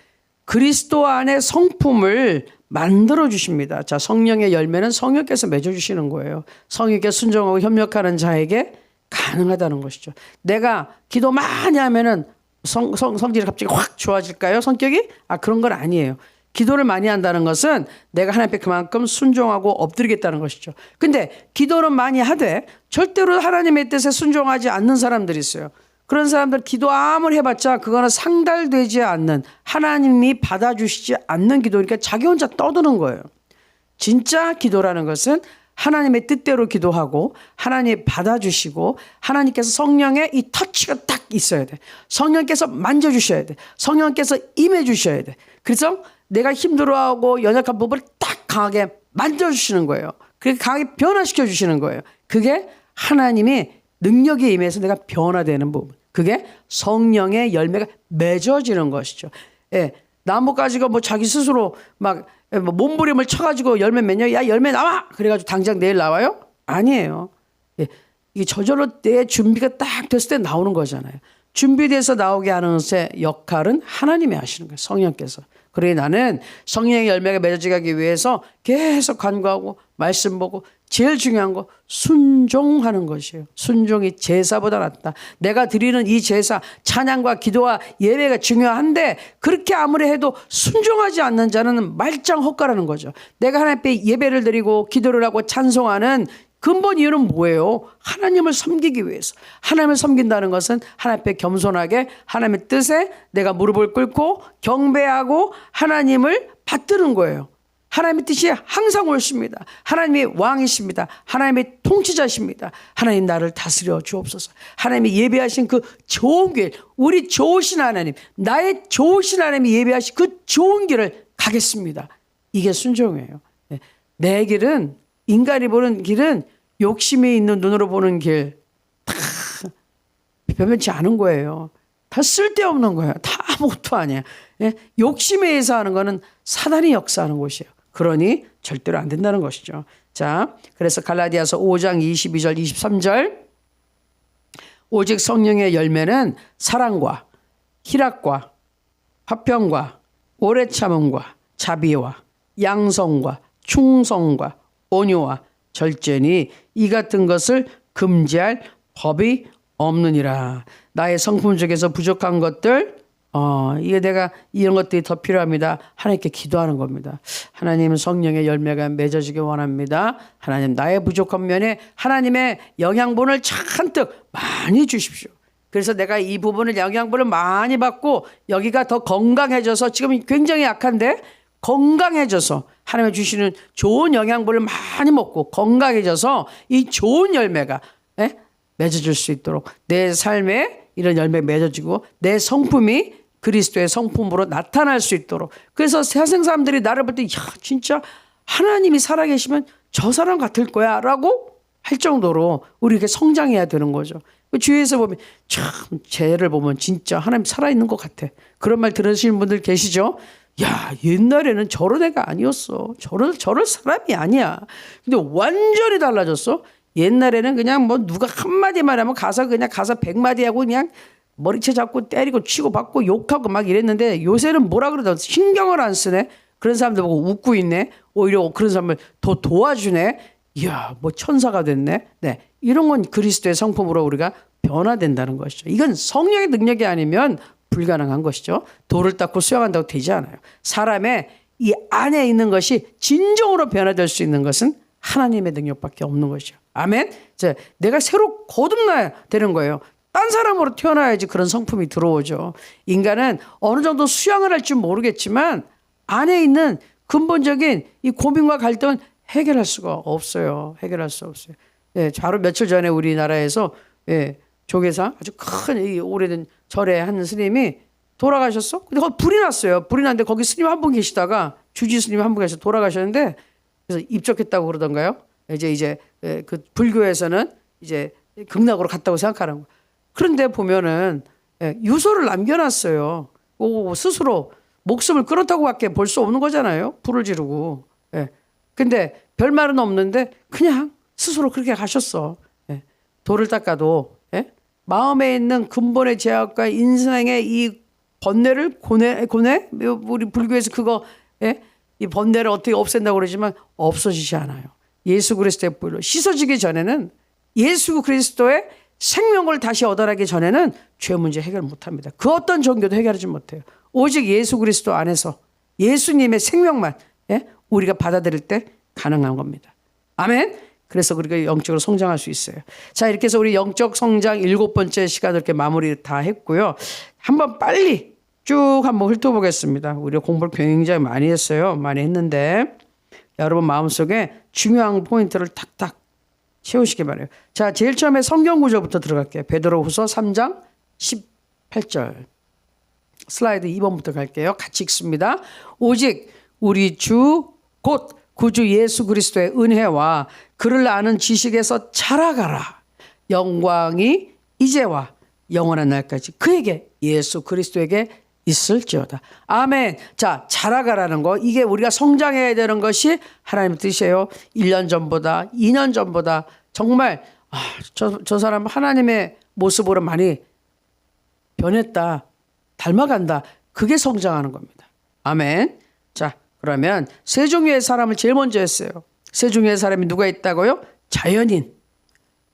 그리스도 안에 성품을 만들어 주십니다. 자, 성령의 열매는 성령께서 맺어주시는 거예요. 성령께 순종하고 협력하는 자에게 가능하다는 것이죠. 내가 기도 많이 하면은 성질이 갑자기 확 좋아질까요? 성격이? 그런 건 아니에요. 기도를 많이 한다는 것은 내가 하나님 앞에 그만큼 순종하고 엎드리겠다는 것이죠. 근데 기도는 많이 하되 절대로 하나님의 뜻에 순종하지 않는 사람들이 있어요. 그런 사람들 기도 아무리 해봤자 그거는 상달되지 않는 하나님이 받아주시지 않는 기도니까 자기 혼자 떠드는 거예요. 진짜 기도라는 것은 하나님의 뜻대로 기도하고 하나님이 받아주시고 하나님께서 성령의 이 터치가 딱 있어야 돼. 성령께서 만져주셔야 돼. 성령께서 임해주셔야 돼. 그래서 내가 힘들어하고 연약한 부분을 딱 강하게 만져주시는 거예요. 그렇게 강하게 변화시켜 주시는 거예요. 그게 하나님이 능력에 임해서 내가 변화되는 부분. 그게 성령의 열매가 맺어지는 것이죠. 예, 나무 가지고 뭐 자기 스스로 막 몸부림을 쳐가지고 열매 맺냐? 야, 열매 나와! 그래가지고 당장 내일 나와요? 아니에요. 예, 이게 저절로 내 준비가 딱 됐을 때 나오는 거잖아요. 준비돼서 나오게 하는 것의 역할은 하나님이 하시는 거예요. 성령께서. 그러니 나는 성령의 열매가 맺어지게 하기 위해서 계속 간구하고 말씀 보고 제일 중요한 거 순종하는 것이에요. 순종이 제사보다 낫다. 내가 드리는 이 제사, 찬양과 기도와 예배가 중요한데 그렇게 아무리 해도 순종하지 않는 자는 말짱 헛가라는 거죠. 내가 하나님 앞에 예배를 드리고 기도를 하고 찬송하는 근본 이유는 뭐예요? 하나님을 섬기기 위해서. 하나님을 섬긴다는 것은 하나님 앞에 겸손하게 하나님의 뜻에 내가 무릎을 꿇고 경배하고 하나님을 받드는 거예요. 하나님의 뜻이 항상 옳습니다. 하나님이 왕이십니다. 하나님이 통치자십니다. 하나님 나를 다스려 주옵소서. 하나님이 예배하신 그 좋은 길, 우리 좋으신 하나님, 나의 좋으신 하나님이 예배하신 그 좋은 길을 가겠습니다. 이게 순종이에요. 내 길은, 인간이 보는 길은 욕심이 있는 눈으로 보는 길, 다 변변치 않은 거예요. 다 쓸데없는 거예요. 다 아무것도 아니야. 욕심에 의해서 하는 거는 사단이 역사하는 곳이에요. 그러니 절대로 안 된다는 것이죠. 자, 그래서 갈라디아서 5장 22절 23절 오직 성령의 열매는 사랑과 희락과 화평과 오래 참음과 자비와 양성과 충성과 온유와 절제니 이 같은 것을 금지할 법이 없느니라. 나의 성품 중에서 부족한 것들, 이게 내가 이런 것들이 더 필요합니다. 하나님께 기도하는 겁니다. 하나님 성령의 열매가 맺어지기 원합니다. 하나님 나의 부족한 면에 하나님의 영양분을 잔뜩 많이 주십시오. 그래서 내가 이 부분을 영양분을 많이 받고 여기가 더 건강해져서 지금 굉장히 약한데 건강해져서 하나님이 주시는 좋은 영양분을 많이 먹고 건강해져서 이 좋은 열매가 맺어질 수 있도록 내 삶에 이런 열매가 맺어지고 내 성품이 그리스도의 성품으로 나타날 수 있도록. 그래서 세상 사람들이 나를 볼 때 야 진짜 하나님이 살아계시면 저 사람 같을 거야 라고 할 정도로 우리 이렇게 성장해야 되는 거죠. 주위에서 보면 참 쟤를 보면 진짜 하나님 살아있는 것 같아. 그런 말 들으시는 분들 계시죠? 야 옛날에는 저런 애가 아니었어. 저럴 사람이 아니야. 근데 완전히 달라졌어. 옛날에는 그냥 뭐 누가 한마디만 하면 가서 100마디 하고 그냥 머리채 잡고 때리고 치고 받고 욕하고 막 이랬는데 요새는 뭐라 그러다 신경을 안 쓰네. 그런 사람들 보고 웃고 있네. 오히려 그런 사람을 더 도와주네. 이야 뭐 천사가 됐네. 네, 이런 건 그리스도의 성품으로 우리가 변화된다는 것이죠. 이건 성령의 능력이 아니면 불가능한 것이죠. 돌을 닦고 수영한다고 되지 않아요. 사람의 이 안에 있는 것이 진정으로 변화될 수 있는 것은 하나님의 능력밖에 없는 것이죠. 아멘. 자, 내가 새로 거듭나야 되는 거예요. 딴 사람으로 태어나야지 그런 성품이 들어오죠. 인간은 어느 정도 수양을 할 줄 모르겠지만 안에 있는 근본적인 이 고민과 갈등은 해결할 수가 없어요. 해결할 수 없어요. 예, 바로 며칠 전에 우리나라에서 조계사 아주 큰 이 오래된 절의 한 스님이 돌아가셨어. 근데 거기 불이 났어요. 불이 났는데 거기 스님 한 분 계시다가 주지 스님 한 분 계셔서 돌아가셨는데 그래서 입적했다고 그러던가요? 이제 그 불교에서는 이제 극락으로 갔다고 생각하는 거예요. 그런데 보면은 유서를 남겨놨어요. 스스로 목숨을 끊었다고밖에 볼 수 없는 거잖아요. 불을 지르고. 근데 별말은 없는데 그냥 스스로 그렇게 가셨어. 돌을 닦아도 마음에 있는 근본의 죄악과 인생의 이 번뇌를 고뇌 우리 불교에서 그거 이 번뇌를 어떻게 없앤다고 그러지만 없어지지 않아요. 예수 그리스도의 불로 씻어지기 전에는 예수 그리스도의 생명을 다시 얻어나기 전에는 죄 문제 해결 못합니다. 그 어떤 종교도 해결하지 못해요. 오직 예수 그리스도 안에서 예수님의 생명만 우리가 받아들일 때 가능한 겁니다. 아멘. 그래서 우리가 영적으로 성장할 수 있어요. 자, 이렇게 해서 우리 영적 성장 7번째 시간을 이렇게 마무리 다 했고요. 한번 빨리 쭉 한번 훑어보겠습니다. 우리가 공부를 굉장히 많이 했어요. 많이 했는데 여러분 마음속에 중요한 포인트를 탁탁 채우시기 바라요. 자, 제일 처음에 성경 구절부터 들어갈게요. 베드로후서 3장 18절. 슬라이드 2번부터 갈게요. 같이 읽습니다. 오직 우리 주 곧 구주 예수 그리스도의 은혜와 그를 아는 지식에서 자라가라. 영광이 이제와 영원한 날까지 그에게 예수 그리스도에게 있을지어다. 아멘. 자, 자라가라는 거 이게 우리가 성장해야 되는 것이 하나님의 뜻이에요. 1년 전보다 2년 전보다 정말 저 사람 하나님의 모습으로 많이 변했다. 닮아간다. 그게 성장하는 겁니다. 아멘. 자, 그러면 세 종류의 사람을 제일 먼저 했어요. 세 종류의 사람이 누가 있다고요? 자연인,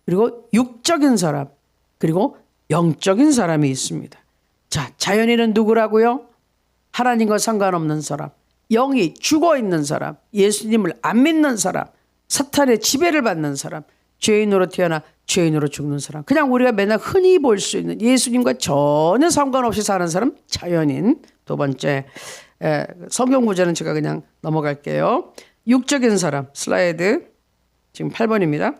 그리고 육적인 사람, 그리고 영적인 사람이 있습니다. 자, 자연인은 누구라고요? 하나님과 상관없는 사람, 영이 죽어 있는 사람, 예수님을 안 믿는 사람, 사탄의 지배를 받는 사람, 죄인으로 태어나 죄인으로 죽는 사람, 그냥 우리가 맨날 흔히 볼 수 있는 예수님과 전혀 상관없이 사는 사람, 자연인. 두 번째, 성경 구절은 제가 그냥 넘어갈게요. 육적인 사람, 슬라이드 지금 8번입니다.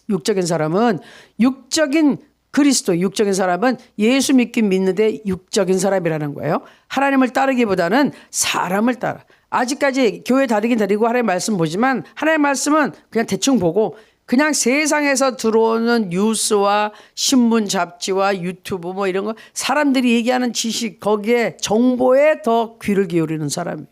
육적인 사람은 육적인 그리스도, 육적인 사람은 예수 믿긴 믿는데 육적인 사람이라는 거예요. 하나님을 따르기보다는 사람을 따라. 아직까지 교회 다니긴 다니고 하나님 말씀 보지만 하나님 말씀은 그냥 대충 보고 그냥 세상에서 들어오는 뉴스와 신문 잡지와 유튜브 뭐 이런 거 사람들이 얘기하는 지식 거기에 정보에 더 귀를 기울이는 사람이에요.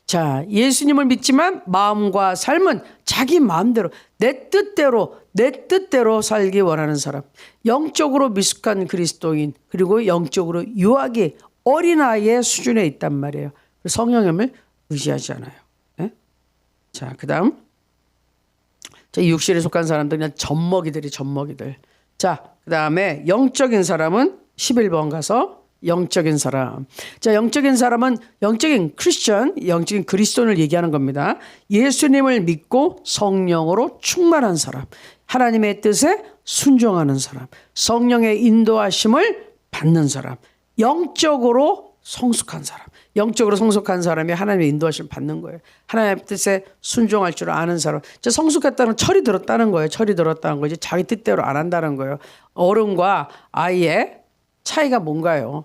자, 예수님을 믿지만 마음과 삶은 자기 마음대로 내 뜻대로 살기 원하는 사람, 영적으로 미숙한 그리스도인, 그리고 영적으로 유아기 어린아이의 수준에 있단 말이에요. 성령님을 의지하지 않아요. 네? 자, 그다음 육신에 속한 사람들 그냥 젖먹이들. 자, 그다음에 영적인 사람은 11번 가서 영적인 사람. 자, 영적인 사람은 영적인 크리스천, 영적인 그리스도인을 얘기하는 겁니다. 예수님을 믿고 성령으로 충만한 사람, 하나님의 뜻에 순종하는 사람, 성령의 인도하심을 받는 사람, 영적으로 성숙한 사람. 영적으로 성숙한 사람이 하나님의 인도하심을 받는 거예요. 하나님의 뜻에 순종할 줄 아는 사람. 성숙했다는 건 철이 들었다는 거예요. 철이 들었다는 거지 자기 뜻대로 안 한다는 거예요. 어른과 아이의 차이가 뭔가요?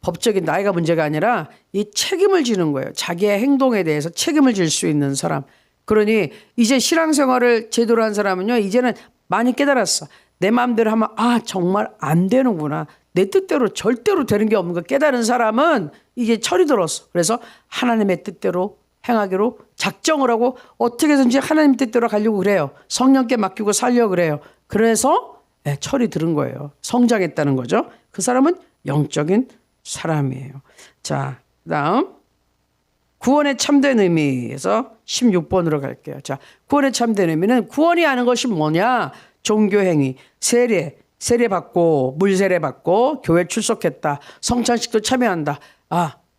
법적인 나이가 문제가 아니라 이 책임을 지는 거예요. 자기의 행동에 대해서 책임을 질 수 있는 사람. 그러니 이제 신앙생활을 제대로 한 사람은요, 이제는 많이 깨달았어. 내 마음대로 하면 정말 안 되는구나. 내 뜻대로 절대로 되는 게 없는 거 깨달은 사람은 이제 철이 들었어. 그래서 하나님의 뜻대로 행하기로 작정을 하고 어떻게든지 하나님 뜻대로 가려고 그래요. 성령께 맡기고 살려고 그래요. 그래서 철이 들은 거예요. 성장했다는 거죠. 그 사람은 영적인 사람이에요. 자, 그다음 구원의 참된 의미에서 16번으로 갈게요. 자, 구원의 참된 의미는 구원이 아는 것이 뭐냐? 종교행위, 세례 받고 물세례 받고 교회 출석했다. 성찬식도 참여한다.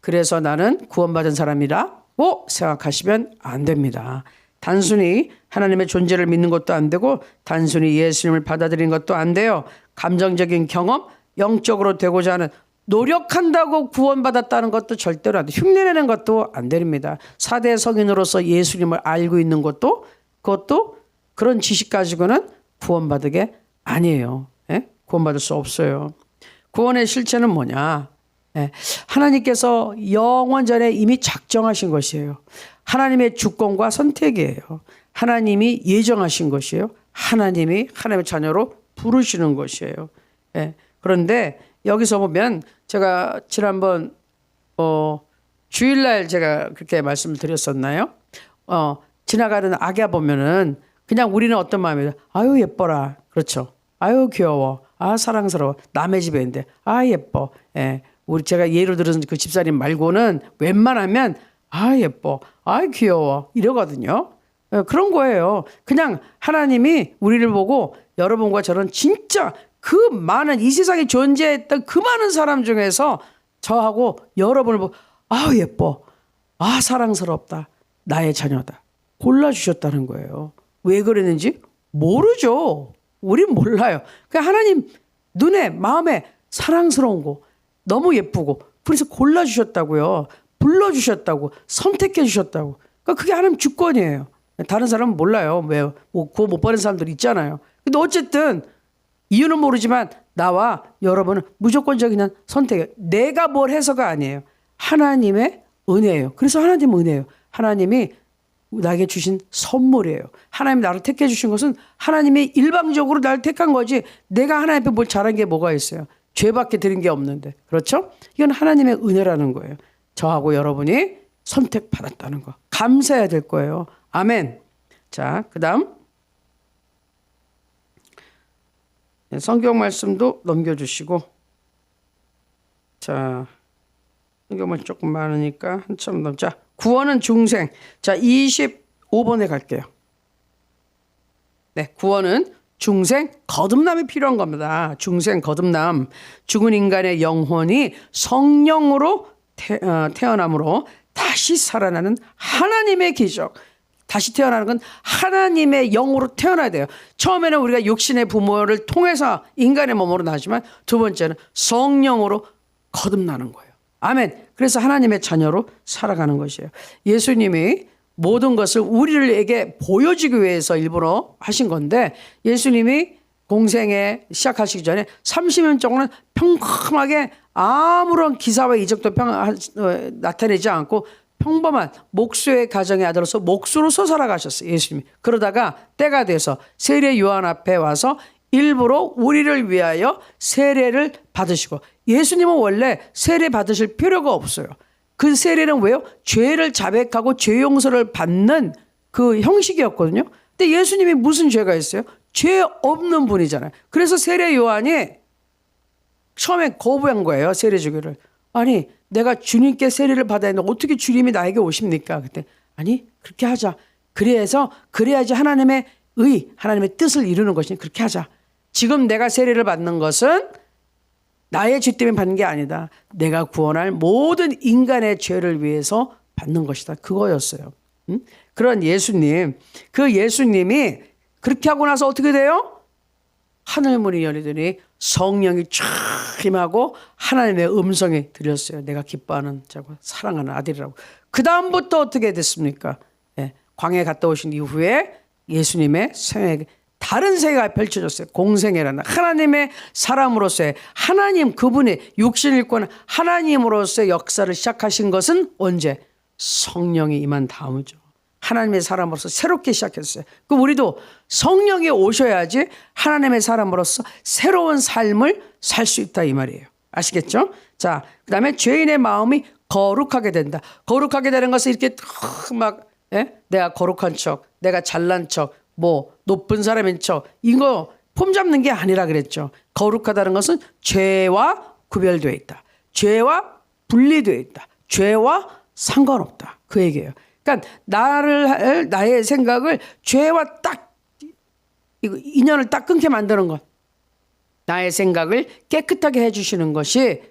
그래서 나는 구원받은 사람이라고 생각하시면 안 됩니다. 단순히 하나님의 존재를 믿는 것도 안 되고 단순히 예수님을 받아들이는 것도 안 돼요. 감정적인 경험, 영적으로 되고자 하는 노력한다고 구원받았다는 것도 절대로 안 돼요. 흉내내는 것도 안 됩니다. 4대 성인으로서 예수님을 알고 있는 것도 그것도 그런 지식 가지고는 구원받게 아니에요. 구원받을 수 없어요. 구원의 실체는 뭐냐? 하나님께서 영원 전에 이미 작정하신 것이에요. 하나님의 주권과 선택이에요. 하나님이 예정하신 것이에요. 하나님이 하나님의 자녀로 부르시는 것이에요. 그런데 여기서 보면 제가 지난번 주일날 제가 그렇게 말씀을 드렸었나요? 지나가는 아기 보면은 그냥 우리는 어떤 마음이에요? 아유 예뻐라. 그렇죠. 아유 귀여워. 사랑스러워. 남의 집에 있는데 예뻐. 우리 제가 예를 들은 그 집사님 말고는 웬만하면 예뻐. 귀여워. 이러거든요. 그런 거예요. 그냥 하나님이 우리를 보고 여러분과 저는 진짜 그 많은 이 세상에 존재했던 그 많은 사람 중에서 저하고 여러분을 보고 예뻐. 사랑스럽다. 나의 자녀다. 골라주셨다는 거예요. 왜 그랬는지 모르죠. 우린 몰라요. 그냥 하나님 눈에 마음에 사랑스러운 거 너무 예쁘고 그래서 골라주셨다고요. 불러주셨다고 선택해 주셨다고. 그러니까 그게 하나님 주권이에요. 다른 사람은 몰라요. 왜 구원 못 받은 사람들 있잖아요. 근데 어쨌든 이유는 모르지만 나와 여러분은 무조건적인 선택이에요. 내가 뭘 해서가 아니에요. 하나님의 은혜예요. 그래서 하나님은 은혜예요. 하나님이 나에게 주신 선물이에요. 하나님이 나를 택해 주신 것은 하나님이 일방적으로 나를 택한 거지 내가 하나님 앞에 뭘 잘한 게 뭐가 있어요. 죄밖에 드린 게 없는데. 그렇죠? 이건 하나님의 은혜라는 거예요. 저하고 여러분이 선택받았다는 거. 감사해야 될 거예요. 아멘. 자, 그 다음 성경 말씀도 넘겨주시고 자 성경은 조금 많으니까 한참 더. 자, 구원은 중생. 자, 25번에 갈게요. 네, 구원은 중생 거듭남이 필요한 겁니다. 중생 거듭남. 죽은 인간의 영혼이 성령으로 태어남으로 다시 살아나는 하나님의 기적. 다시 태어나는 건 하나님의 영으로 태어나야 돼요. 처음에는 우리가 육신의 부모를 통해서 인간의 몸으로 나지만 두 번째는 성령으로 거듭나는 거예요. 아멘. 그래서 하나님의 자녀로 살아가는 것이에요. 예수님이 모든 것을 우리에게 보여주기 위해서 일부러 하신 건데, 예수님이 공생에 시작하시기 전에 30년 동안은 평범하게 아무런 기사와 이적도 나타내지 않고 평범한 목수의 가정의 아들로서 목수로서 살아가셨어요. 예수님이. 그러다가 때가 돼서 세례 요한 앞에 와서 일부러 우리를 위하여 세례를 받으시고, 예수님은 원래 세례 받으실 필요가 없어요. 그 세례는 왜요? 죄를 자백하고 죄 용서를 받는 그 형식이었거든요. 근데 예수님이 무슨 죄가 있어요? 죄 없는 분이잖아요. 그래서 세례 요한이 처음에 거부한 거예요. 세례 주기를. 아니, 내가 주님께 세례를 받아야 하는데 어떻게 주님이 나에게 오십니까? 그때 아니, 그렇게 하자. 그래야지 하나님의 하나님의 뜻을 이루는 것이니 그렇게 하자. 지금 내가 세례를 받는 것은 나의 죄 때문에 받는 게 아니다. 내가 구원할 모든 인간의 죄를 위해서 받는 것이다. 그거였어요. 그런 예수님, 그 예수님이 그렇게 하고 나서 어떻게 돼요? 하늘문이 열리더니 성령이 쫙 임하고 하나님의 음성이 들렸어요. 내가 기뻐하는 자고 사랑하는 아들이라고. 그 다음부터 어떻게 됐습니까? 광야에 갔다 오신 이후에 예수님의 생애에 다른 세계가 펼쳐졌어요. 공생애라는 하나님의 사람으로서의 하나님, 그분의 육신을 입고 하나님으로서의 역사를 시작하신 것은 언제? 성령이 임한 다음이죠. 하나님의 사람으로서 새롭게 시작했어요. 그 우리도 성령이 오셔야지 하나님의 사람으로서 새로운 삶을 살 수 있다 이 말이에요. 아시겠죠? 자, 그다음에 죄인의 마음이 거룩하게 된다. 거룩하게 되는 것은 이렇게 막 내가 거룩한 척, 내가 잘난 척, 뭐 높은 사람인 척, 이거 폼 잡는 게 아니라 그랬죠. 거룩하다는 것은 죄와 구별되어 있다. 죄와 분리되어 있다. 죄와 상관없다. 그 얘기예요. 그러니까 나의 생각을 죄와 딱 인연을 딱 끊게 만드는 것, 나의 생각을 깨끗하게 해주시는 것이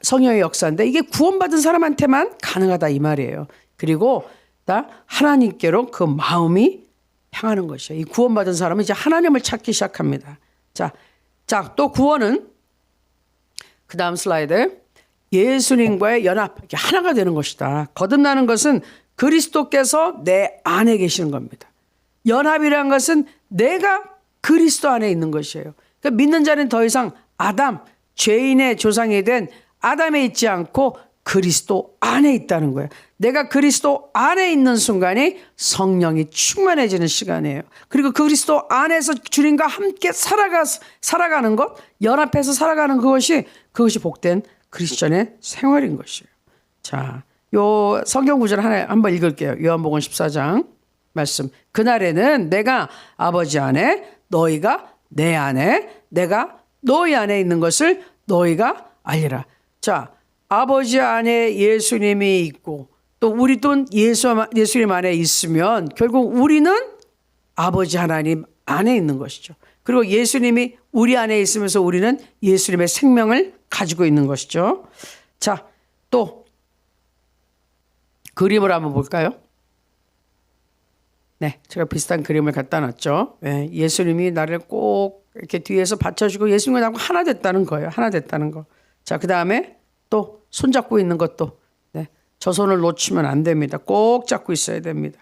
성령의 역사인데, 이게 구원받은 사람한테만 가능하다 이 말이에요. 그리고 하나님께로 그 마음이 향하는 것이에요. 이 구원받은 사람은 이제 하나님을 찾기 시작합니다. 자, 또 구원은 그 다음 슬라이드. 예수님과의 연합, 이렇게 하나가 되는 것이다. 거듭나는 것은 그리스도께서 내 안에 계시는 겁니다. 연합이라는 것은 내가 그리스도 안에 있는 것이에요. 그러니까 믿는 자는 더 이상 죄인의 조상이 된 아담에 있지 않고 그리스도 안에 있다는 거예요. 내가 그리스도 안에 있는 순간이 성령이 충만해지는 시간이에요. 그리고 그리스도 안에서 주님과 함께 살아가는 것, 연합해서 살아가는 그것이 복된 크리스천의 생활인 것이에요. 자, 요 성경 구절 한번 읽을게요. 요한복음 14장 말씀. 그날에는 내가 아버지 안에, 너희가 내 안에, 내가 너희 안에 있는 것을 너희가 알리라. 자, 아버지 안에 예수님이 있고 또 우리도 예수님 안에 있으면 결국 우리는 아버지 하나님 안에 있는 것이죠. 그리고 예수님이 우리 안에 있으면서 우리는 예수님의 생명을 가지고 있는 것이죠. 자, 또 그림을 한번 볼까요? 네, 제가 비슷한 그림을 갖다 놨죠. 예수님이 나를 꼭 이렇게 뒤에서 받쳐주고 예수님과 나하고 하나 됐다는 거예요. 하나 됐다는 거. 자, 그 다음에 또 손잡고 있는 것도 저 손을 놓치면 안 됩니다. 꼭 잡고 있어야 됩니다.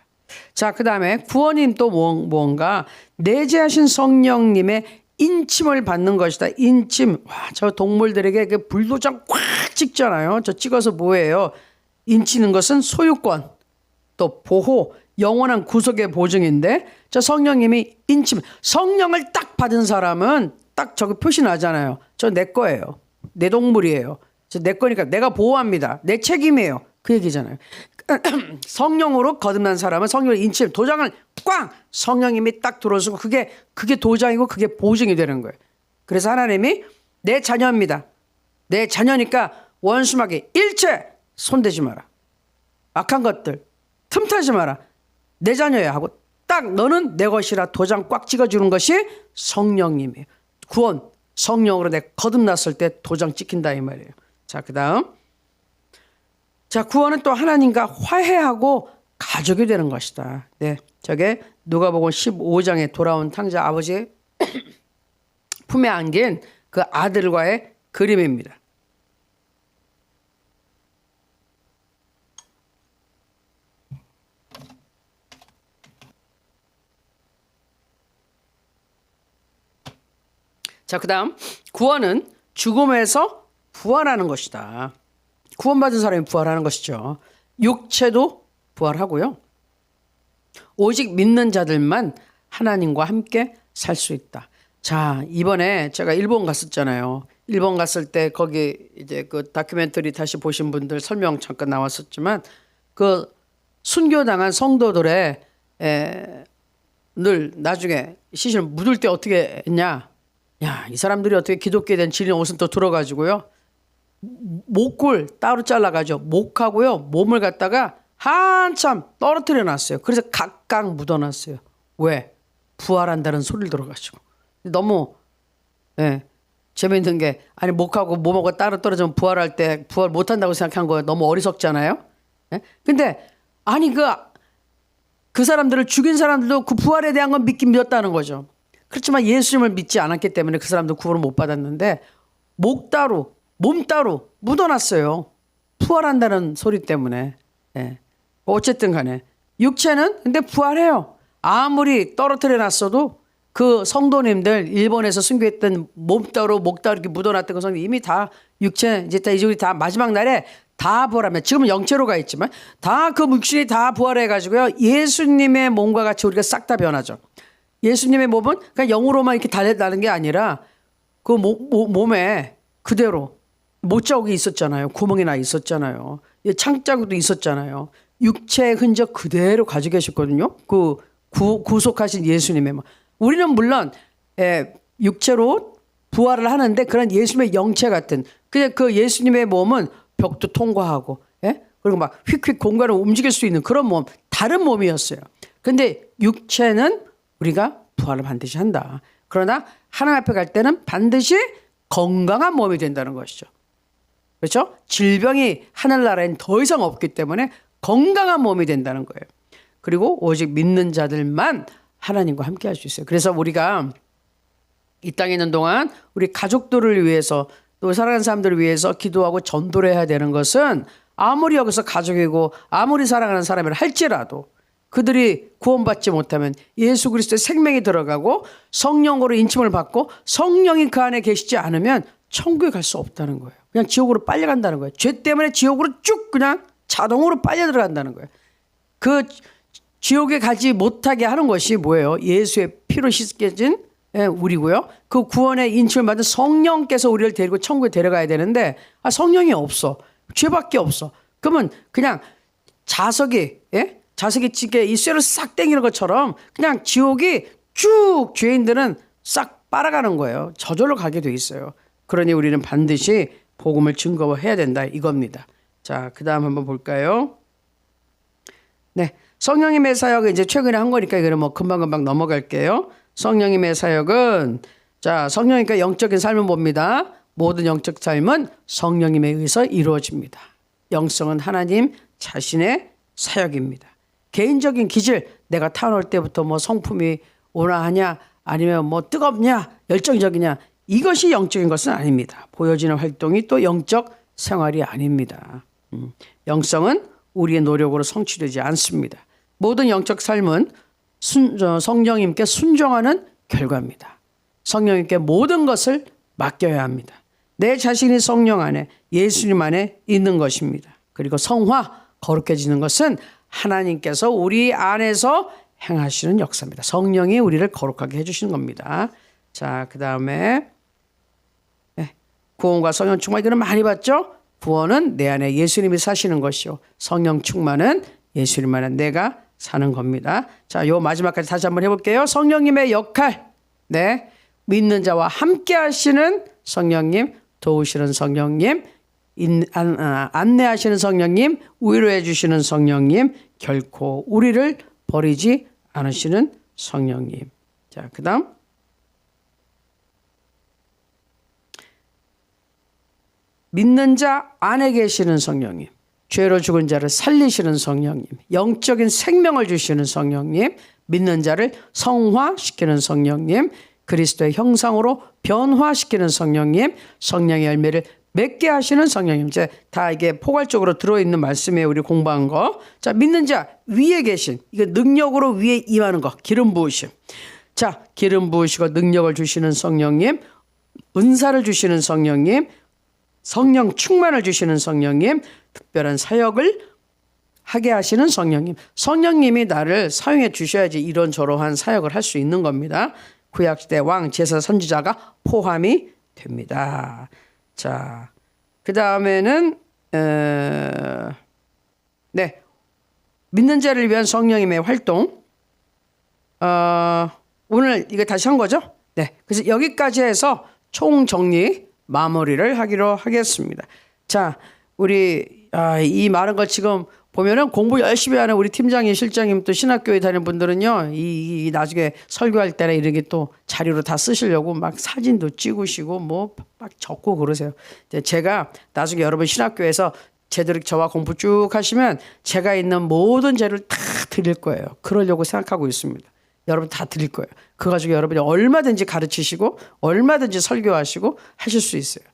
자, 그 다음에 구원인 또 뭔가 내재하신 성령님의 인침을 받는 것이다. 인침. 와, 저 동물들에게 그 불도장 꽉 찍잖아요. 저 찍어서 뭐예요? 인치는 것은 소유권, 또 보호, 영원한 구속의 보증인데, 저 성령님이 인침, 성령을 딱 받은 사람은 딱 저기 표시 나잖아요. 저 내 거예요. 내 동물이에요. 저 내 거니까 내가 보호합니다. 내 책임이에요. 그 얘기잖아요. 성령으로 거듭난 사람은 성령의 인침, 도장을 꽝! 성령님이 딱 들어주고 그게 도장이고 그게 보증이 되는 거예요. 그래서 하나님이 내 자녀입니다. 내 자녀니까 원수마귀 일체 손대지 마라. 악한 것들 틈타지 마라. 내 자녀야 하고 딱 너는 내 것이라 도장 꽉 찍어주는 것이 성령님이에요. 구원 성령으로 내 거듭났을 때 도장 찍힌다 이 말이에요. 자, 그다음 자, 구원은 또 하나님과 화해하고 가족이 되는 것이다. 네, 저게 누가복음 15장에 돌아온 탕자 아버지의 품에 안긴 그 아들과의 그림입니다. 자, 그다음 구원은 죽음에서 부활하는 것이다. 구원받은 사람이 부활하는 것이죠. 육체도 부활하고요. 오직 믿는 자들만 하나님과 함께 살 수 있다. 자, 이번에 제가 일본 갔었잖아요. 일본 갔을 때 거기 이제 그 다큐멘터리 다시 보신 분들 설명 잠깐 나왔었지만 그 순교당한 성도들의 늘 나중에 시신을 묻을 때 어떻게 했냐? 야, 이 사람들이 어떻게 기독교에 대한 진리 옷은 또 들어가지고요. 목골 따로 잘라가지고 목하고요 몸을 갖다가 한참 떨어뜨려 놨어요. 그래서 각각 묻어놨어요. 왜? 부활한다는 소리를 들어가지고. 너무 재미있는 게 아니 목하고 몸하고 따로 떨어지면 부활할 때 부활 못한다고 생각한 거예요. 너무 어리석잖아요. 근데 아니 그 사람들을 죽인 사람들도 그 부활에 대한 건 믿긴 믿었다는 거죠. 그렇지만 예수님을 믿지 않았기 때문에 그 사람도 구원을 못 받았는데 목 따로 몸 따로 묻어놨어요. 부활한다는 소리 때문에. 어쨌든 간에 육체는 근데 부활해요. 아무리 떨어뜨려 놨어도 그 성도님들 일본에서 순교했던 몸 따로 목 따로 이렇게 묻어놨던 그 성도 이미 다 육체 이제 우리 다 마지막 날에 다 부활하면 지금은 영체로 가 있지만 다 그 육신이 다 부활해가지고요. 예수님의 몸과 같이 우리가 싹 다 변하죠. 예수님의 몸은 그냥 영으로만 이렇게 달려나는 게 아니라 그 몸에 그대로 못자국이 있었잖아요. 구멍이 나 있었잖아요. 창자국도 있었잖아요. 육체의 흔적 그대로 가지고 계셨거든요. 그 구속하신 예수님의 몸. 우리는 물론 육체로 부활을 하는데 그런 예수님의 영체 같은 그냥 그 예수님의 몸은 벽도 통과하고 그리고 막 휙휙 공간을 움직일 수 있는 그런 몸 다른 몸이었어요. 근데 육체는 우리가 부활을 반드시 한다. 그러나 하나님 앞에 갈 때는 반드시 건강한 몸이 된다는 것이죠. 그렇죠? 질병이 하늘나라엔 더 이상 없기 때문에 건강한 몸이 된다는 거예요. 그리고 오직 믿는 자들만 하나님과 함께 할 수 있어요. 그래서 우리가 이 땅에 있는 동안 우리 가족들을 위해서 또 사랑하는 사람들을 위해서 기도하고 전도를 해야 되는 것은 아무리 여기서 가족이고 아무리 사랑하는 사람이라 할지라도 그들이 구원받지 못하면 예수 그리스도의 생명이 들어가고 성령으로 인침을 받고 성령이 그 안에 계시지 않으면 천국에 갈 수 없다는 거예요. 그냥 지옥으로 빨려 간다는 거예요. 죄 때문에 지옥으로 쭉 그냥 자동으로 빨려 들어간다는 거예요. 그 지옥에 가지 못하게 하는 것이 뭐예요? 예수의 피로 씻겨진 우리고요. 그 구원의 인침을 받은 성령께서 우리를 데리고 천국에 데려가야 되는데 성령이 없어. 죄밖에 없어. 그러면 그냥 자석이 찌개 이 쇠를 싹 땡기는 것처럼 그냥 지옥이 쭉 죄인들은 싹 빨아가는 거예요. 저절로 가게 돼 있어요. 그러니 우리는 반드시 복음을 증거해야 된다 이겁니다. 자, 그다음 한번 볼까요? 네, 성령님의 사역은 이제 최근에 한 거니까 이거는 뭐 금방금방 넘어갈게요. 성령님의 사역은 자, 성령님과 영적인 삶을 봅니다. 모든 영적 삶은 성령님에 의해서 이루어집니다. 영성은 하나님 자신의 사역입니다. 개인적인 기질, 내가 태어날 때부터 뭐 성품이 온화하냐 아니면 뭐 뜨겁냐 열정적이냐 이것이 영적인 것은 아닙니다. 보여지는 활동이 또 영적 생활이 아닙니다. 영성은 우리의 노력으로 성취되지 않습니다. 모든 영적 삶은 성령님께 순종하는 결과입니다. 성령님께 모든 것을 맡겨야 합니다. 내 자신이 성령 안에 예수님 안에 있는 것입니다. 그리고 성화 거룩해지는 것은 하나님께서 우리 안에서 행하시는 역사입니다. 성령이 우리를 거룩하게 해주시는 겁니다. 자, 그 다음에 구원과 성령 충만 이거는 많이 봤죠? 구원은 내 안에 예수님이 사시는 것이요. 성령 충만은 예수님 안에 내가 사는 겁니다. 자, 요 마지막까지 다시 한번 해볼게요. 성령님의 역할, 믿는 자와 함께 하시는 성령님, 도우시는 성령님, 안내하시는 성령님, 위로해 주시는 성령님, 결코 우리를 버리지 않으시는 성령님. 자, 그다음 믿는 자 안에 계시는 성령님, 죄로 죽은 자를 살리시는 성령님, 영적인 생명을 주시는 성령님, 믿는 자를 성화시키는 성령님, 그리스도의 형상으로 변화시키는 성령님, 성령의 열매를 맺게 하시는 성령님. 이제 다 이게 포괄적으로 들어있는 말씀이에요. 우리 공부한 거. 자, 믿는 자 위에 계신, 이거 능력으로 위에 임하는 거, 기름 부으심. 자, 기름 부으시고 능력을 주시는 성령님, 은사를 주시는 성령님, 성령 충만을 주시는 성령님, 특별한 사역을 하게 하시는 성령님. 성령님이 나를 사용해 주셔야지 이런저런한 사역을 할 수 있는 겁니다. 구약시대 왕, 제사, 선지자가 포함이 됩니다. 자, 그 다음에는 네, 믿는 자를 위한 성령님의 활동. 오늘 이거 다시 한 거죠? 네, 그래서 여기까지 해서 총정리 마무리를 하기로 하겠습니다. 자, 우리 이 많은 걸 지금 보면은 공부 열심히 하는 우리 팀장님, 실장님, 또 신학교에 다니는 분들은요, 이 나중에 설교할 때나 이런 게 또 자료로 다 쓰시려고 막 사진도 찍으시고 뭐 막 적고 그러세요. 제가 나중에 여러분 신학교에서 제대로 저와 공부 쭉 하시면 제가 있는 모든 자료를 다 드릴 거예요. 그러려고 생각하고 있습니다. 여러분 다 드릴 거예요. 그거 가지고 여러분이 얼마든지 가르치시고 얼마든지 설교하시고 하실 수 있어요.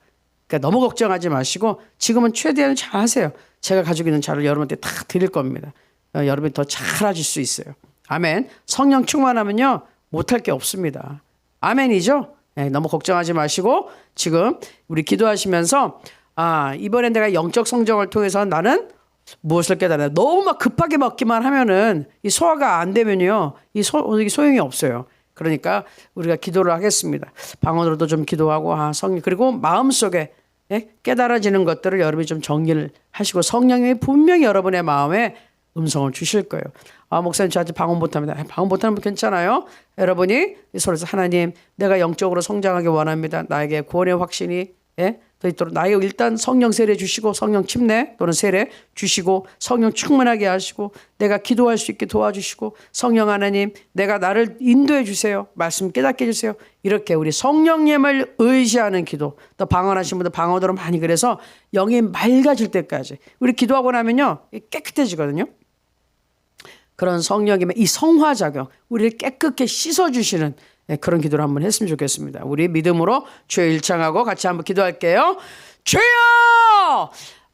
그러니까 너무 걱정하지 마시고 지금은 최대한 잘 하세요. 제가 가지고 있는 자료를 여러분한테 다 드릴 겁니다. 여러분이 더 잘하실 수 있어요. 아멘. 성령 충만하면요 못할 게 없습니다. 아멘이죠? 네, 너무 걱정하지 마시고 지금 우리 기도하시면서 이번엔 내가 영적 성장을 통해서 나는 무엇을 깨달아요. 너무 막 급하게 먹기만 하면은 이 소화가 안 되면요 이 소용이 없어요. 그러니까 우리가 기도를 하겠습니다. 방언으로도 좀 기도하고 성령, 그리고 마음속에 깨달아지는 것들을 여러분이 좀 정리를 하시고 성령님이 분명히 여러분의 마음에 음성을 주실 거예요. 목사님 저한테 방언 못합니다. 방언 못하면 괜찮아요. 여러분이 서로서 하나님 내가 영적으로 성장하기 원합니다. 나에게 구원의 확신이 더 있도록 나에게 일단 성령 세례 주시고 성령 침례 또는 세례 주시고 성령 충만하게 하시고 내가 기도할 수 있게 도와주시고 성령 하나님 내가 나를 인도해 주세요. 말씀 깨닫게 해주세요. 이렇게 우리 성령님을 의지하는 기도, 또 방언하신 분들 방언으로 많이 그래서 영이 맑아질 때까지 우리 기도하고 나면요 깨끗해지거든요. 그런 성령님의 이 성화작용, 우리를 깨끗게 씻어주시는 그런 기도를 한번 했으면 좋겠습니다. 우리 믿음으로 주여 일창하고 같이 한번 기도할게요. 주여!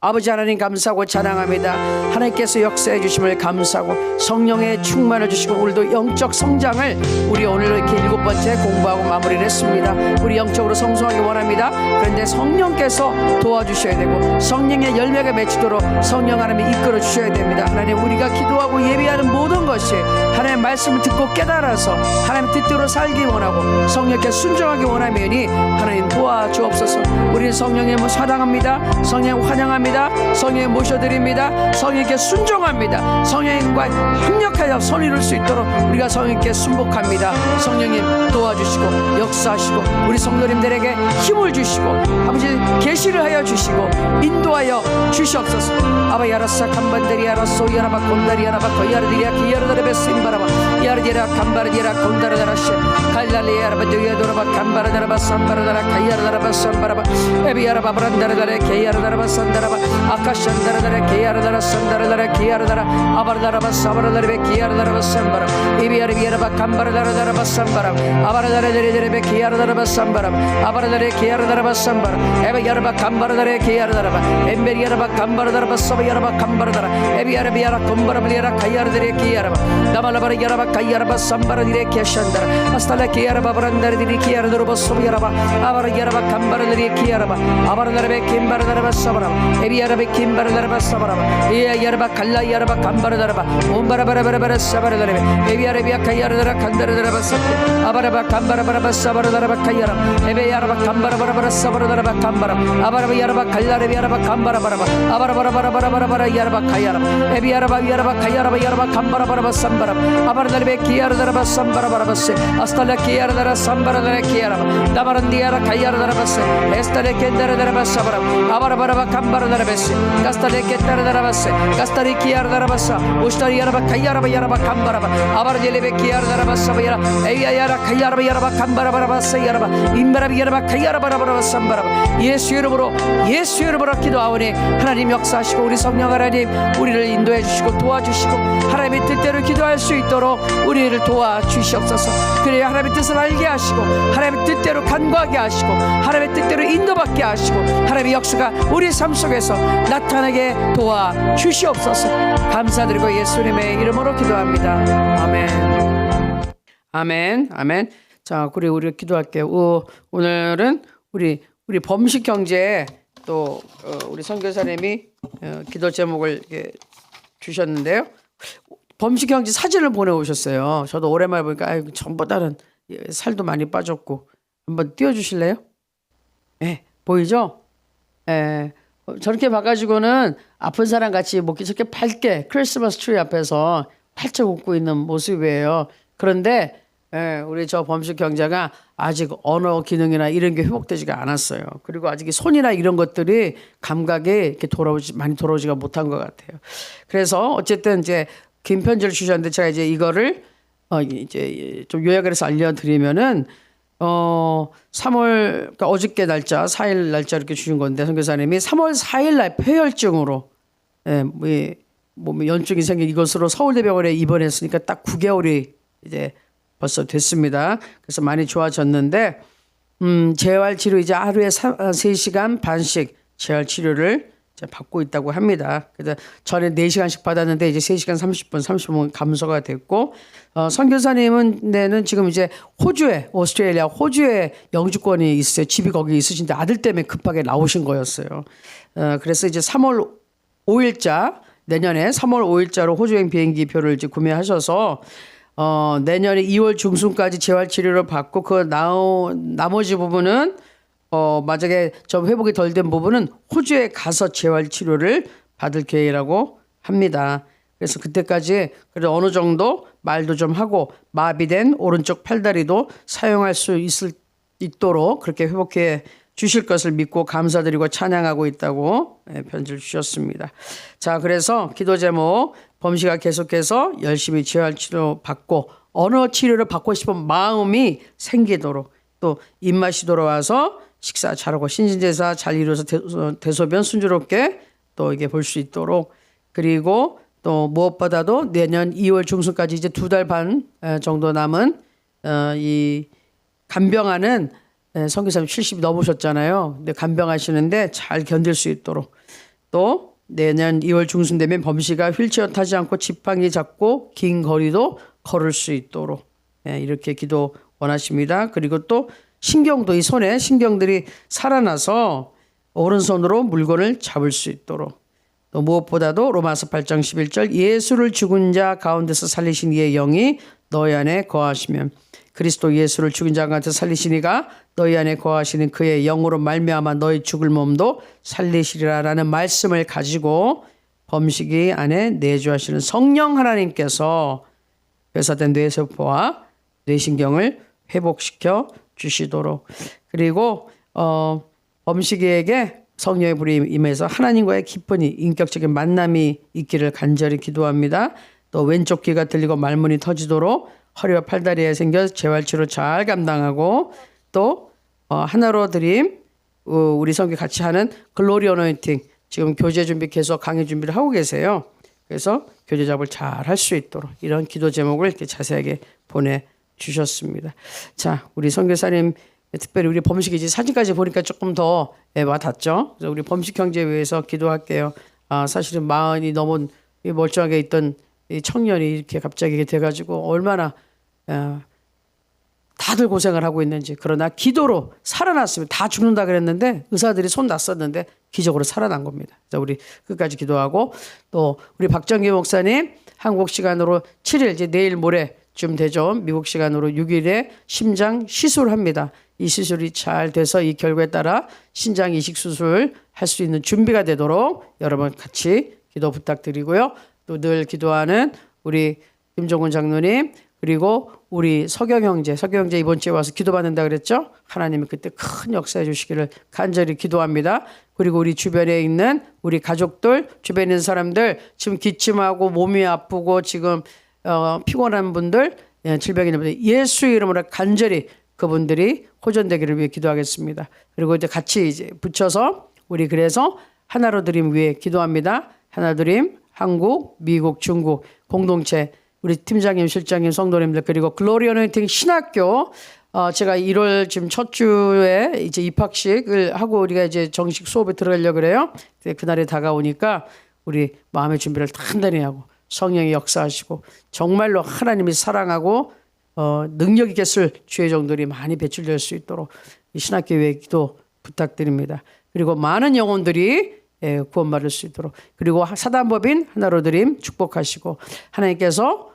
아버지 하나님 감사하고 찬양합니다. 하나님께서 역사해 주심을 감사하고 성령의 충만을 주시고 오늘도 영적 성장을 우리 오늘 이렇게 7번째 공부하고 마무리를 했습니다. 우리 영적으로 성숙하기 원합니다. 그런데 성령께서 도와주셔야 되고 성령의 열매가 맺히도록 성령 하나님이 이끌어 주셔야 됩니다. 하나님 우리가 기도하고 예배하는 모든 것이 하나님의 말씀을 듣고 깨달아서 하나님의 뜻대로 살기 원하고 성령께 순종하기 원하매니 하나님 도와주옵소서. 우리 성령님을 사랑합니다. 성령 환영합니다. 성령님 모셔드립니다. 성령님께 순종합니다. 성령님과 협력하여 손 이룰 수 있도록 우리가 성령님께 순복합니다. 성령님 도와주시고 역사하시고 우리 성도님들에게 힘을 주시고 아버지 계시를 하여 주시고 인도하여 주시옵소서. 아바 야라사 캄반데리 야라소 야라바 곤다리 야라바 거야르디리아 기야르다레베 스인바라바 야르디라 캄바르디라 곤다라다라시 칼랄리 야라바 드야도라바 캄바라다라바 삼바라다라 가야르다라바 삼바라바 에비야라바 브란다라다레 게야르다라바 산다라바 아카샨다라다레 게야르다라 산다라다라 게야르다라 아바라다라바 사바라다레베 게야르다라바 삼바라 에비야르비야라바 캄바라다라다라바 삼바라 아바라다레데레베 게야르다라바 삼바라 아바라다레 게야르다라바 삼바라 에비야라바 캄바라다레 게야르다라바 엠베리야라바 캄바라다라바 사바야라바 캄바라다라 에비야르비야라 콤바라비야라 가야르데레 게야라바 나발라바라 야라바 가야라바 삼바라디레 게샨다라 아스탈라 게야라바 브란다르디리 게야르다라바 소비야라바 아바라야라바 캄바라디레 게야라바 아바라다레베 킴바라다라바 사바라 에비야라베 킴바라다라바 사바라바 이야야라바 갈라야라바 캄바라다라바 옴바라바라바라바라 사바라다레베 에비야라비야 가야 야르다라 간다라다라바 사케 아바라바 간바라바라바 사바라다라바 카야람 에베 야라바 간바라바라바 사바라다라바 간바람 아바라바 야라바 갈라레비 야라바 간바라바라바 아바라바라바라바라바라 야라바 카야람 에베 야라바 야라바 카야라바 야라바 간바라바라바 삼바람 아바라다레베 키야르다라바 삼바라바라바세 아스탈라 키야르다라 삼바라다라 키야람 다바란디야라 카야르다라바세 에스타레 켄다라다라바 사바람 아바라바라바 간바라다라베세 가스타레 켄다라다라바세 가스타리 키야르다라바사 우스타리 야라바 카야라바 야라바 간바라바 아바르젤레베 키야르다라바사 야라 에야야라 카야라바 야라바 간바라바라바세 야라바 임바라비 야라바 카야라바라바라바 삼바라바 예수 이름으로 기도하오니 하나님 역사하시고 우리 성령 하나님 우리를 인도해 주시고 도와주시고 하나님의 뜻대로 기도할 수 있도록 우리를 도와주시옵소서. 그래야 하나님의 뜻을 알게 하시고 하나님의 뜻대로 간구하게 하시고 하나님의 뜻대로 인도받게 하시고 하나님의 역사가 우리 삶 속에서 나타나게 도와주시옵소서. 감사드리고 예수님의 이름으로 기도합니다. 아멘. 아멘. 아멘. 자, 우리 기도할게요. 오늘은 우리 범식 형제 또 우리 선교사님이 기도 제목을 주셨는데요. 범식 형제 사진을 보내오셨어요. 저도 오랜만에 보니까 전보다는 살도 많이 빠졌고 한번 띄워주실래요? 네, 보이죠? 네, 저렇게 봐가지고는 아픈 사람 같이 목이 저렇게 밝게 크리스마스 트리 앞에서 활짝 웃고 있는 모습이에요. 그런데 우리 저 범식 형제가 아직 언어 기능이나 이런 게 회복되지가 않았어요. 그리고 아직 손이나 이런 것들이 감각이 이렇게 많이 돌아오지가 못한 것 같아요. 그래서 어쨌든 이제 긴 편지를 주셨는데 제가 이제 이거를 이제 좀 요약을 해서 알려드리면은 3월 그러니까 어저께 날짜 4일 날짜 이렇게 주신 건데 선교사님이 3월 4일 날 폐혈증으로 몸에 연증이 생긴 이것으로 서울대병원에 입원했으니까 딱 9개월이 이제 벌써 됐습니다. 그래서 많이 좋아졌는데 재활치료 이제 하루에 3시간 반씩 재활치료를 이제 받고 있다고 합니다. 그래서 전에 4시간씩 받았는데 이제 3시간 30분 감소가 됐고 선교사님은 지금 이제 오스트레일리아 호주에 영주권이 있어요. 집이 거기 있으신데 아들 때문에 급하게 나오신 거였어요. 그래서 이제 3월 5일자 내년에 3월 5일자로 호주행 비행기 표를 이제 구매하셔서 내년에 2월 중순까지 재활치료를 받고 나머지 부분은 만약에 좀 회복이 덜 된 부분은 호주에 가서 재활치료를 받을 계획이라고 합니다. 그래서 그때까지 그래도 어느 정도 말도 좀 하고 마비된 오른쪽 팔다리도 사용할 수 있도록 그렇게 회복해 주실 것을 믿고 감사드리고 찬양하고 있다고 편지를 주셨습니다. 자, 그래서 기도 제목 범씨가 계속해서 열심히 재활치료 받고 언어 치료를 받고 싶은 마음이 생기도록 또 입맛이 돌아와서 식사 잘하고 신진제사 잘 이루어서 대소변 순조롭게 또 이게 볼 수 있도록 그리고 또 무엇보다도 내년 2월 중순까지 이제 2달 반 정도 남은 이 간병하는 선교사님 70이 넘으셨잖아요. 근데 간병하시는데 잘 견딜 수 있도록 또 내년 2월 중순 되면 범씨가 휠체어 타지 않고 지팡이 잡고 긴 거리도 걸을 수 있도록 이렇게 기도 원하십니다. 그리고 또 신경도 이 손에 신경들이 살아나서 오른손으로 물건을 잡을 수 있도록 또 무엇보다도 로마서 8장 11절 예수를 죽은 자 가운데서 살리신 이의 영이 너희 안에 거하시면 그리스도 예수를 죽은 자 가운데서 살리시니가 너희 안에 거하시는 그의 영으로 말미암아 너희 죽을 몸도 살리시리라라는 말씀을 가지고 범식이 안에 내주하시는 성령 하나님께서 회사된 뇌세포와 뇌신경을 회복시켜 주시도록 그리고 범식이에게 성령의 불이 임해서 하나님과의 깊은 인격적인 만남이 있기를 간절히 기도합니다. 또 왼쪽 귀가 들리고 말문이 터지도록 허리와 팔다리에 생겨 재활치료 잘 감당하고 또 하나로 드림 우리 성교 같이 하는 글로리 어노인팅 지금 교제 준비 계속 강의 준비를 하고 계세요. 그래서 교제 작업을 잘 할 수 있도록 이런 기도 제목을 이렇게 자세하게 보내주셨습니다. 자, 우리 선교사님 특별히 우리 범식이 사진까지 보니까 조금 더 와닿죠. 그래서 우리 범식 형제에 위해서 기도할게요. 사실은 마흔이 넘은 멀쩡하게 있던 이 청년이 이렇게 갑자기 돼가지고 얼마나 다들 고생을 하고 있는지 그러나 기도로 살아났으면 다 죽는다 그랬는데 의사들이 손 놨었는데 기적으로 살아난 겁니다. 그래서 우리 끝까지 기도하고 또 우리 박정기 목사님 한국 시간으로 7일 이제 내일 모레 6일쯤 되죠. 미국 시간으로 6일에 심장 시술합니다. 이 시술이 잘 돼서 이 결과에 따라 신장 이식 수술 할 수 있는 준비가 되도록 여러분 같이 기도 부탁드리고요. 또 늘 기도하는 우리 김종훈 장로님 그리고 우리 석영 형제 이번 주에 와서 기도받는다 그랬죠. 하나님이 그때 큰 역사해 주시기를 간절히 기도합니다. 그리고 우리 주변에 있는 우리 가족들 주변에 있는 사람들 지금 기침하고 몸이 아프고 지금 피곤한 분들 질병 있는 분들 예수 이름으로 간절히 그분들이 호전되기를 위해 기도하겠습니다. 그리고 이제 같이 이제 붙여서 우리 그래서 하나로 드림 위해 기도합니다. 하나 드림 한국, 미국, 중국 공동체 우리 팀장님, 실장님, 성도님들 그리고 글로리 어노인팅 신학교 제가 1월 지금 첫 주에 이제 입학식을 하고 우리가 이제 정식 수업에 들어가려고 그래요. 그날이 다가오니까 우리 마음의 준비를 단단히 하고 성령이 역사하시고 정말로 하나님이 사랑하고 능력 있게 쓸 주의 종들이 많이 배출될 수 있도록 이 신학교회 기도 부탁드립니다. 그리고 많은 영혼들이 구원받을 수 있도록 그리고 사단법인 하나로 드림 축복하시고 하나님께서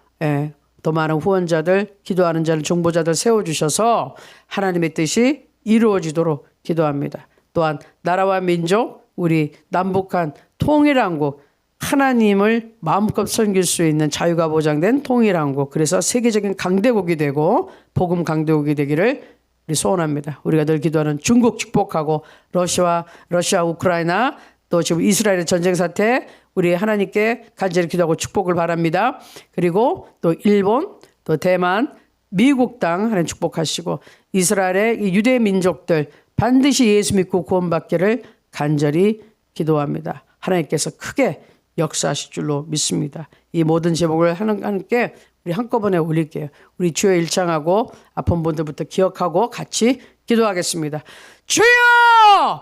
더 많은 후원자들 기도하는 자들 중보자들 세워주셔서 하나님의 뜻이 이루어지도록 기도합니다. 또한 나라와 민족 우리 남북한 통일한국 하나님을 마음껏 섬길 수 있는 자유가 보장된 통일한국 그래서 세계적인 강대국이 되고 복음 강대국이 되기를 우리 소원합니다. 우리가 늘 기도하는 중국 축복하고 러시아 우크라이나 또 지금 이스라엘의 전쟁 사태 우리 하나님께 간절히 기도하고 축복을 바랍니다. 그리고 또 일본 또 대만 미국 땅 하나님 축복하시고 이스라엘의 유대 민족들 반드시 예수 믿고 구원받기를 간절히 기도합니다. 하나님께서 크게 역사하실 줄로 믿습니다. 이 모든 제목을 하나님께 우리 한꺼번에 올릴게요. 우리 주여 일창하고 아픈 분들부터 기억하고 같이 기도하겠습니다. 주여!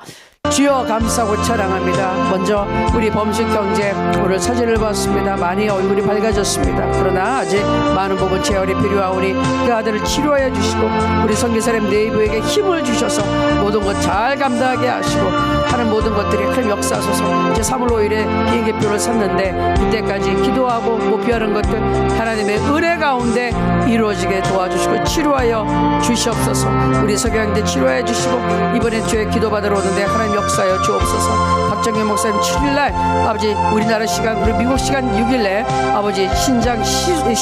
주여 감사하고 찬양합니다. 먼저 우리 범식 형제 오늘 사진을 봤습니다. 많이 얼굴이 밝아졌습니다. 그러나 아직 많은 부분 재활이 필요하오니 그 아들을 치료하여 주시고 우리 선교사님 네이버에게 힘을 주셔서 모든 것 잘 감당하게 하시고 하는 모든 것들이 큰 역사하소서. 이제 3월 5일에 비행기표를 샀는데 그때까지 기도하고 목표하는 것들 하나님의 은혜 가운데 이루어지게 도와주시고 치료하여 주시옵소서. 우리 석양대 치료하여 주시고 이번에 주의 기도받으러 오는데 하나님 역사하여 주옵소서. 박정현 목사님 7일날 아버지 우리나라 시간 우리 미국 시간 6일에 아버지 심장 시술이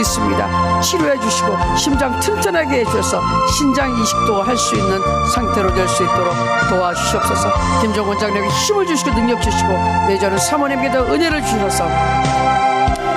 있습니다. 치료해 주시고 심장 튼튼하게 해주셔서 신장 이식도 할 수 있는 상태로 될 수 있도록 도와주시옵소서. 김종원 장로에게 힘을 주시고 능력 주시고 내전은 사모님께도 은혜를 주셔서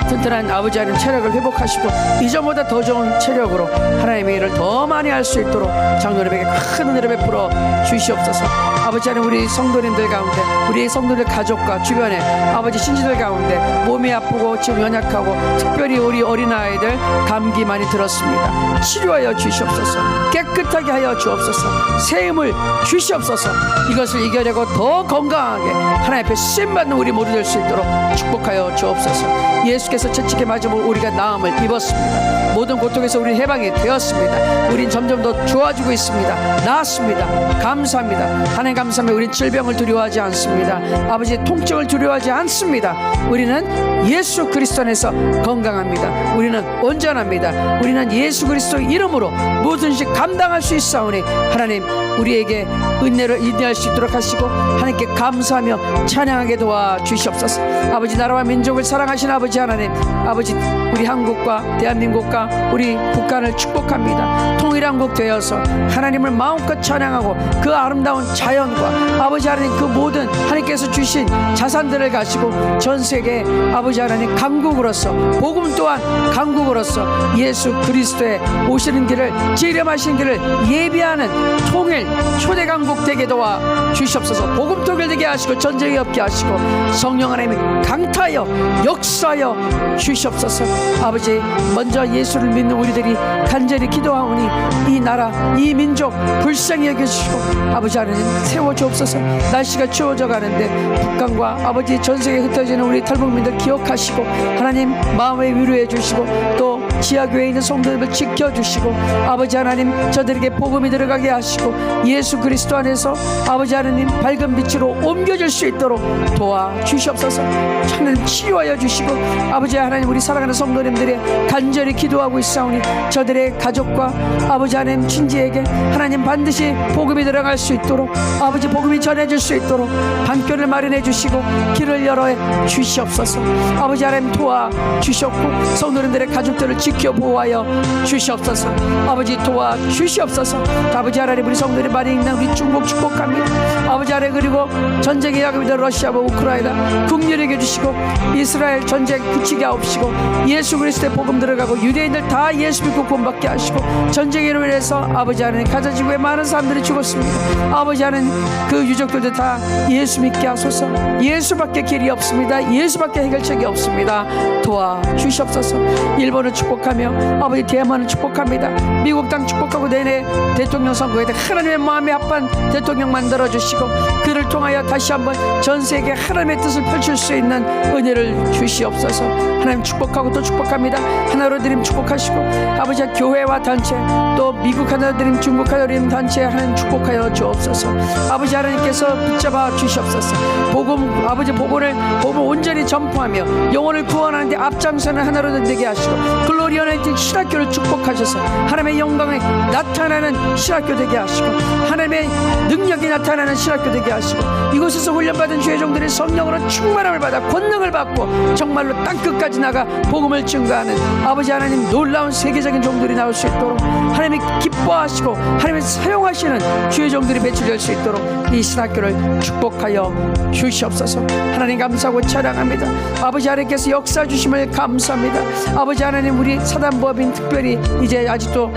튼튼한 아버지 하나님 체력을 회복하시고 이전보다 더 좋은 체력으로 하나님의 일을 더 많이 할 수 있도록 장로님에게 큰 은혜를 베풀어 주시옵소서. 아버지 하나님 우리 성도님들 가운데 우리 성도들 가족과 주변에 아버지 신지들 가운데 몸이 아프고 지금 연약하고 특별히 우리 어린아이들 감기 많이 들었습니다. 치료하여 주시옵소서. 깨끗하게 하여 주옵소서. 새 힘을 주시옵소서. 이것을 이겨내고 더 건강하게 하나님 앞에 쓰임받는 우리 모두 될 수 있도록 축복하여 주옵소서. 예수께서 채찍에 맞으면 우리가 나음을 입었습니다. 모든 고통에서 우리 해방이 되었습니다. 우린 점점 더 좋아지고 있습니다. 나았습니다. 감사합니다. 하나님 감사합니다. 우린 질병을 두려워하지 않습니다. 아버지 통증을 두려워하지 않습니다. 우리는 예수 그리스도 안에서 건강합니다. 우리는 온전합니다. 우리는 예수 그리스도 이름으로 무엇든지 감당할 수 있사오니 하나님 우리에게 은혜를 인내할 수 있도록 하시고 하나님께 감사하며 찬양하게 도와주시옵소서. 아버지 나라와 민족을 사랑하신 아버지 하나님 아버지 우리 한국과 대한민국과 우리 북한을 축복합니다. 통일한국 되어서 하나님을 마음껏 찬양하고 그 아름다운 자연과 아버지 하나님 그 모든 하나님께서 주신 자산들을 가지고 전 세계 아버지 하나님 강국으로서 복음 또한 강국으로서 예수 그리스도의 오시는 길을 재림하신 길을 예비하는 통일 초대 강국 되게 도와 주시옵소서. 복음 통일되게 하시고 전쟁이 없게 하시고 성령 하나님이 강타하여 역사하여 주시옵소서. 아버지 먼저 예수를 믿는 우리들이 간절히 기도하오니 이 나라 이 민족 불쌍히 여겨주시고 아버지 하나님 세워주옵소서. 날씨가 추워져 가는데 북한과 아버지 전세계에 흩어지는 우리 탈북민들 기억하시고 하나님 마음에 위로해 주시고 또 지하교회에 있는 성도들을 지켜주시고 아버지 하나님 저들에게 복음이 들어가게 하시고 예수 그리스도 안에서 아버지 하나님 밝은 빛으로 옮겨질 수 있도록 도와주시옵소서. 하나님 치유하여 주시고 아버지 아버지 하나님, 우리 사랑하는 성도님들의 간절히 기도하고 있사오니 저들의 가족과 아버지 하나님 친지에게 하나님 반드시 복음이 들어갈 수 있도록, 아버지 복음이 전해질 수 있도록 방편을 마련해 주시고 길을 열어 주시옵소서. 아버지 하나님 도와 주셨고 성도님들의 가족들을 지켜 보호하여 주시옵소서. 아버지 도와 주시옵소서. 아버지 하나님, 우리 성도들이 많이 있는 우리 중국 축복합니다. 아버지 하나님, 그리고 전쟁이 야금이다 러시아와 우크라이나 국률에게 주시고 이스라엘 전쟁 그치게 하옵시고 예수 그리스도의 복음 들어가고 유대인들 다 예수 믿고 구원받게 하시고, 전쟁으로 인해서 아버지 하나님 가자 지구에 많은 사람들이 죽었습니다. 아버지 하나님, 그 유족들도 다 예수 믿게 하소서. 예수밖에 길이 없습니다. 예수밖에 해결책이 없습니다. 도와 주시옵소서. 일본을 축복하며 아버지 대만을 축복합니다. 미국 땅 축복하고 내내 대통령 선거에 대해 하나님의 마음에 합한 대통령 만들어 주시고 그를 통하여 다시 한번 전 세계 하나님의 뜻을 펼칠 수 있는 은혜를 주시옵소서. 하나님 축복하고 또 축복합니다. 하나로 드림 축복하시고 아버지 교회와 단체, 또 미국 하나로 드림, 중국 하나로 드림 단체 하나님 축복하여 주옵소서. 아버지 하나님께서 붙잡아 주시옵소서. 복음, 아버지 복음을 온전히 전파하며 영혼을 구원하는데 앞장서는 하나로 되게 하시고 글로리 어네이팅 신학교를 축복하셔서 하나님의 영광이 나타나는 신학교 되게 하시고 하나님의 능력이 나타나는 신학교 되게 하시고 이곳에서 훈련받은 주의 종들이 성령으로 충만함을 받아 권능을 받고 정말로 땅끝까지 나가 복음을 증거하는 아버지 하나님 놀라운 세계적인 종들이 나올 수 있도록 하나님이 기뻐하시고 하나님이 사용하시는 주의 종들이 배출될 수 있도록 이 신학교를 축복하여 주시옵소서. 하나님 감사하고 찬양합니다. 아버지 하나님께서 역사 주심을 감사합니다. 아버지 하나님, 우리 사단법인 특별히 이제 아직도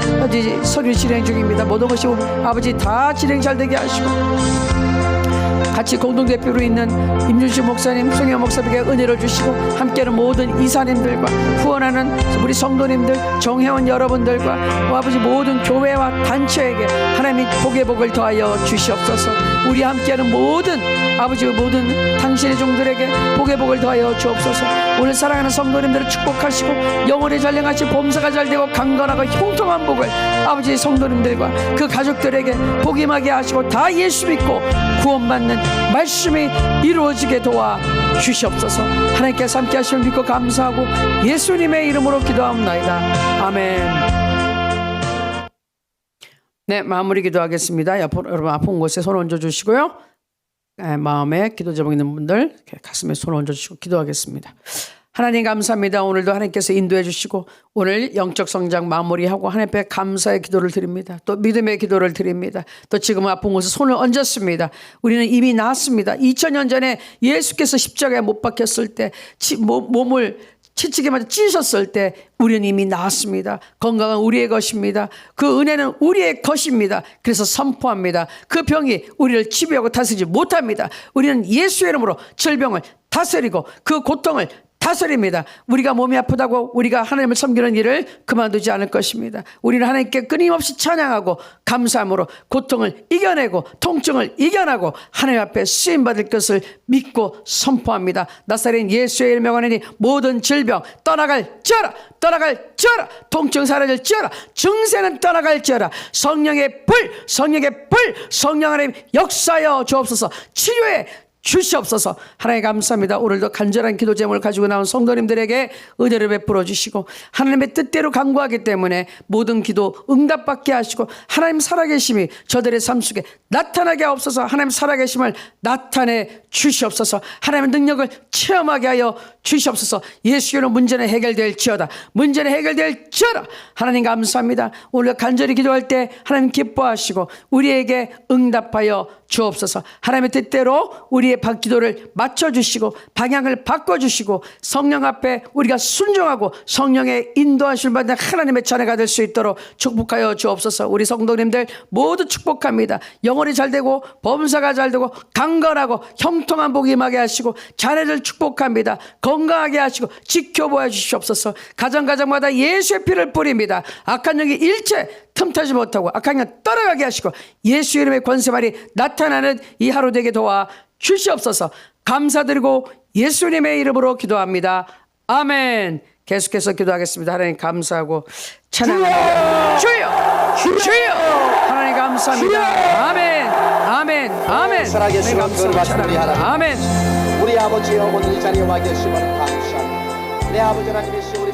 서류 진행 중입니다. 모든 것이 아버지 다 진행 잘 되게 하시고 같이 공동대표로 있는 임준식 목사님, 송영 목사님에게 은혜를 주시고 함께하는 모든 이사님들과 후원하는 우리 성도님들, 정회원 여러분들과 아버지 모든 교회와 단체에게 하나님이 복의 복을 더하여 주시옵소서. 우리 함께하는 모든 아버지 모든 당신의 종들에게 복의 복을 더하여 주옵소서. 오늘 사랑하는 성도님들을 축복하시고 영혼의 전령하시 범사가 잘되고 강건하고 형통한 복을 아버지 성도님들과 그 가족들에게 복임하게 하시고 다 예수 믿고 구원받는 말씀이 이루어지게 도와 주시옵소서. 하나님께서 함께 하심을 믿고 감사하고 예수님의 이름으로 기도하옵나이다. 아멘. 네, 마무리 기도하겠습니다. 여러분 아픈 곳에 손 얹어 주시고요. 마음에 기도 제목 있는 분들 가슴에 손 얹어 주시고 기도하겠습니다. 하나님 감사합니다. 오늘도 하나님께서 인도해 주시고 오늘 영적 성장 마무리하고 하나님 앞에 감사의 기도를 드립니다. 또 믿음의 기도를 드립니다. 또 지금 아픈 곳에 손을 얹었습니다. 우리는 이미 나았습니다. 2000년 전에 예수께서 십자가에 못 박혔을 때 몸을 채찍에 맞아 찢으셨을 때 우리는 이미 나았습니다. 건강은 우리의 것입니다. 그 은혜는 우리의 것입니다. 그래서 선포합니다. 그 병이 우리를 지배하고 다스리지 못합니다. 우리는 예수의 이름으로 질병을 다스리고 그 고통을 다스립니다. 우리가 몸이 아프다고 우리가 하나님을 섬기는 일을 그만두지 않을 것입니다. 우리는 하나님께 끊임없이 찬양하고 감사함으로 고통을 이겨내고 통증을 이겨나고 하나님 앞에 쓰임받을 것을 믿고 선포합니다. 나사렛 예수의 이름 명하노니 모든 질병 떠나갈지어다. 떠나갈지어다. 통증 사라질지어다. 증세는 떠나갈지어다. 성령의 불, 성령의 불, 성령 하나님 역사하여 주옵소서. 치료에 주시옵소서. 하나님 감사합니다. 오늘도 간절한 기도 제목을 가지고 나온 성도님들에게 은혜를 베풀어 주시고 하나님의 뜻대로 간구하기 때문에 모든 기도 응답받게 하시고 하나님 살아계심이 저들의 삶 속에 나타나게 하옵소서. 하나님 살아계심을 나타내 주시옵소서. 하나님의 능력을 체험하게 하여 주시옵소서. 예수께로 문제는 해결될지어다. 문제는 해결될지어다. 하나님 감사합니다. 오늘 간절히 기도할 때 하나님 기뻐하시고 우리에게 응답하여 주옵소서. 하나님의 뜻대로 우리의 기도를 맞춰주시고 방향을 바꿔주시고 성령 앞에 우리가 순종하고 성령의 인도하심을 받는 하나님의 자녀가 될 수 있도록 축복하여 주옵소서. 우리 성도님들 모두 축복합니다. 영혼이 잘되고 범사가 잘되고 강건하고 형통한 복이 임하게 하시고 자녀를 축복합니다. 건강하게 하시고 지켜보아 주시옵소서. 가정마다 예수의 피를 뿌립니다. 악한 영이 일체 틈타지 못하고 악한 영 떠나가게 하시고 예수 이름의 권세만이 나타나는 이 하루 되게 도와 주시옵소서. 감사드리고 예수님의 이름으로 기도합니다. 아멘. 계속해서 기도하겠습니다. 하나님 감사하고 찬양합니다. 주여 주여 하나님 감사합니다. 아멘 아멘 아멘. 살아계시는 그를 받습니다. 아멘. 우리 아버지여 오늘 이 자리에 와 계심을 감사합니다. 내 아버지 하나님이시여 우리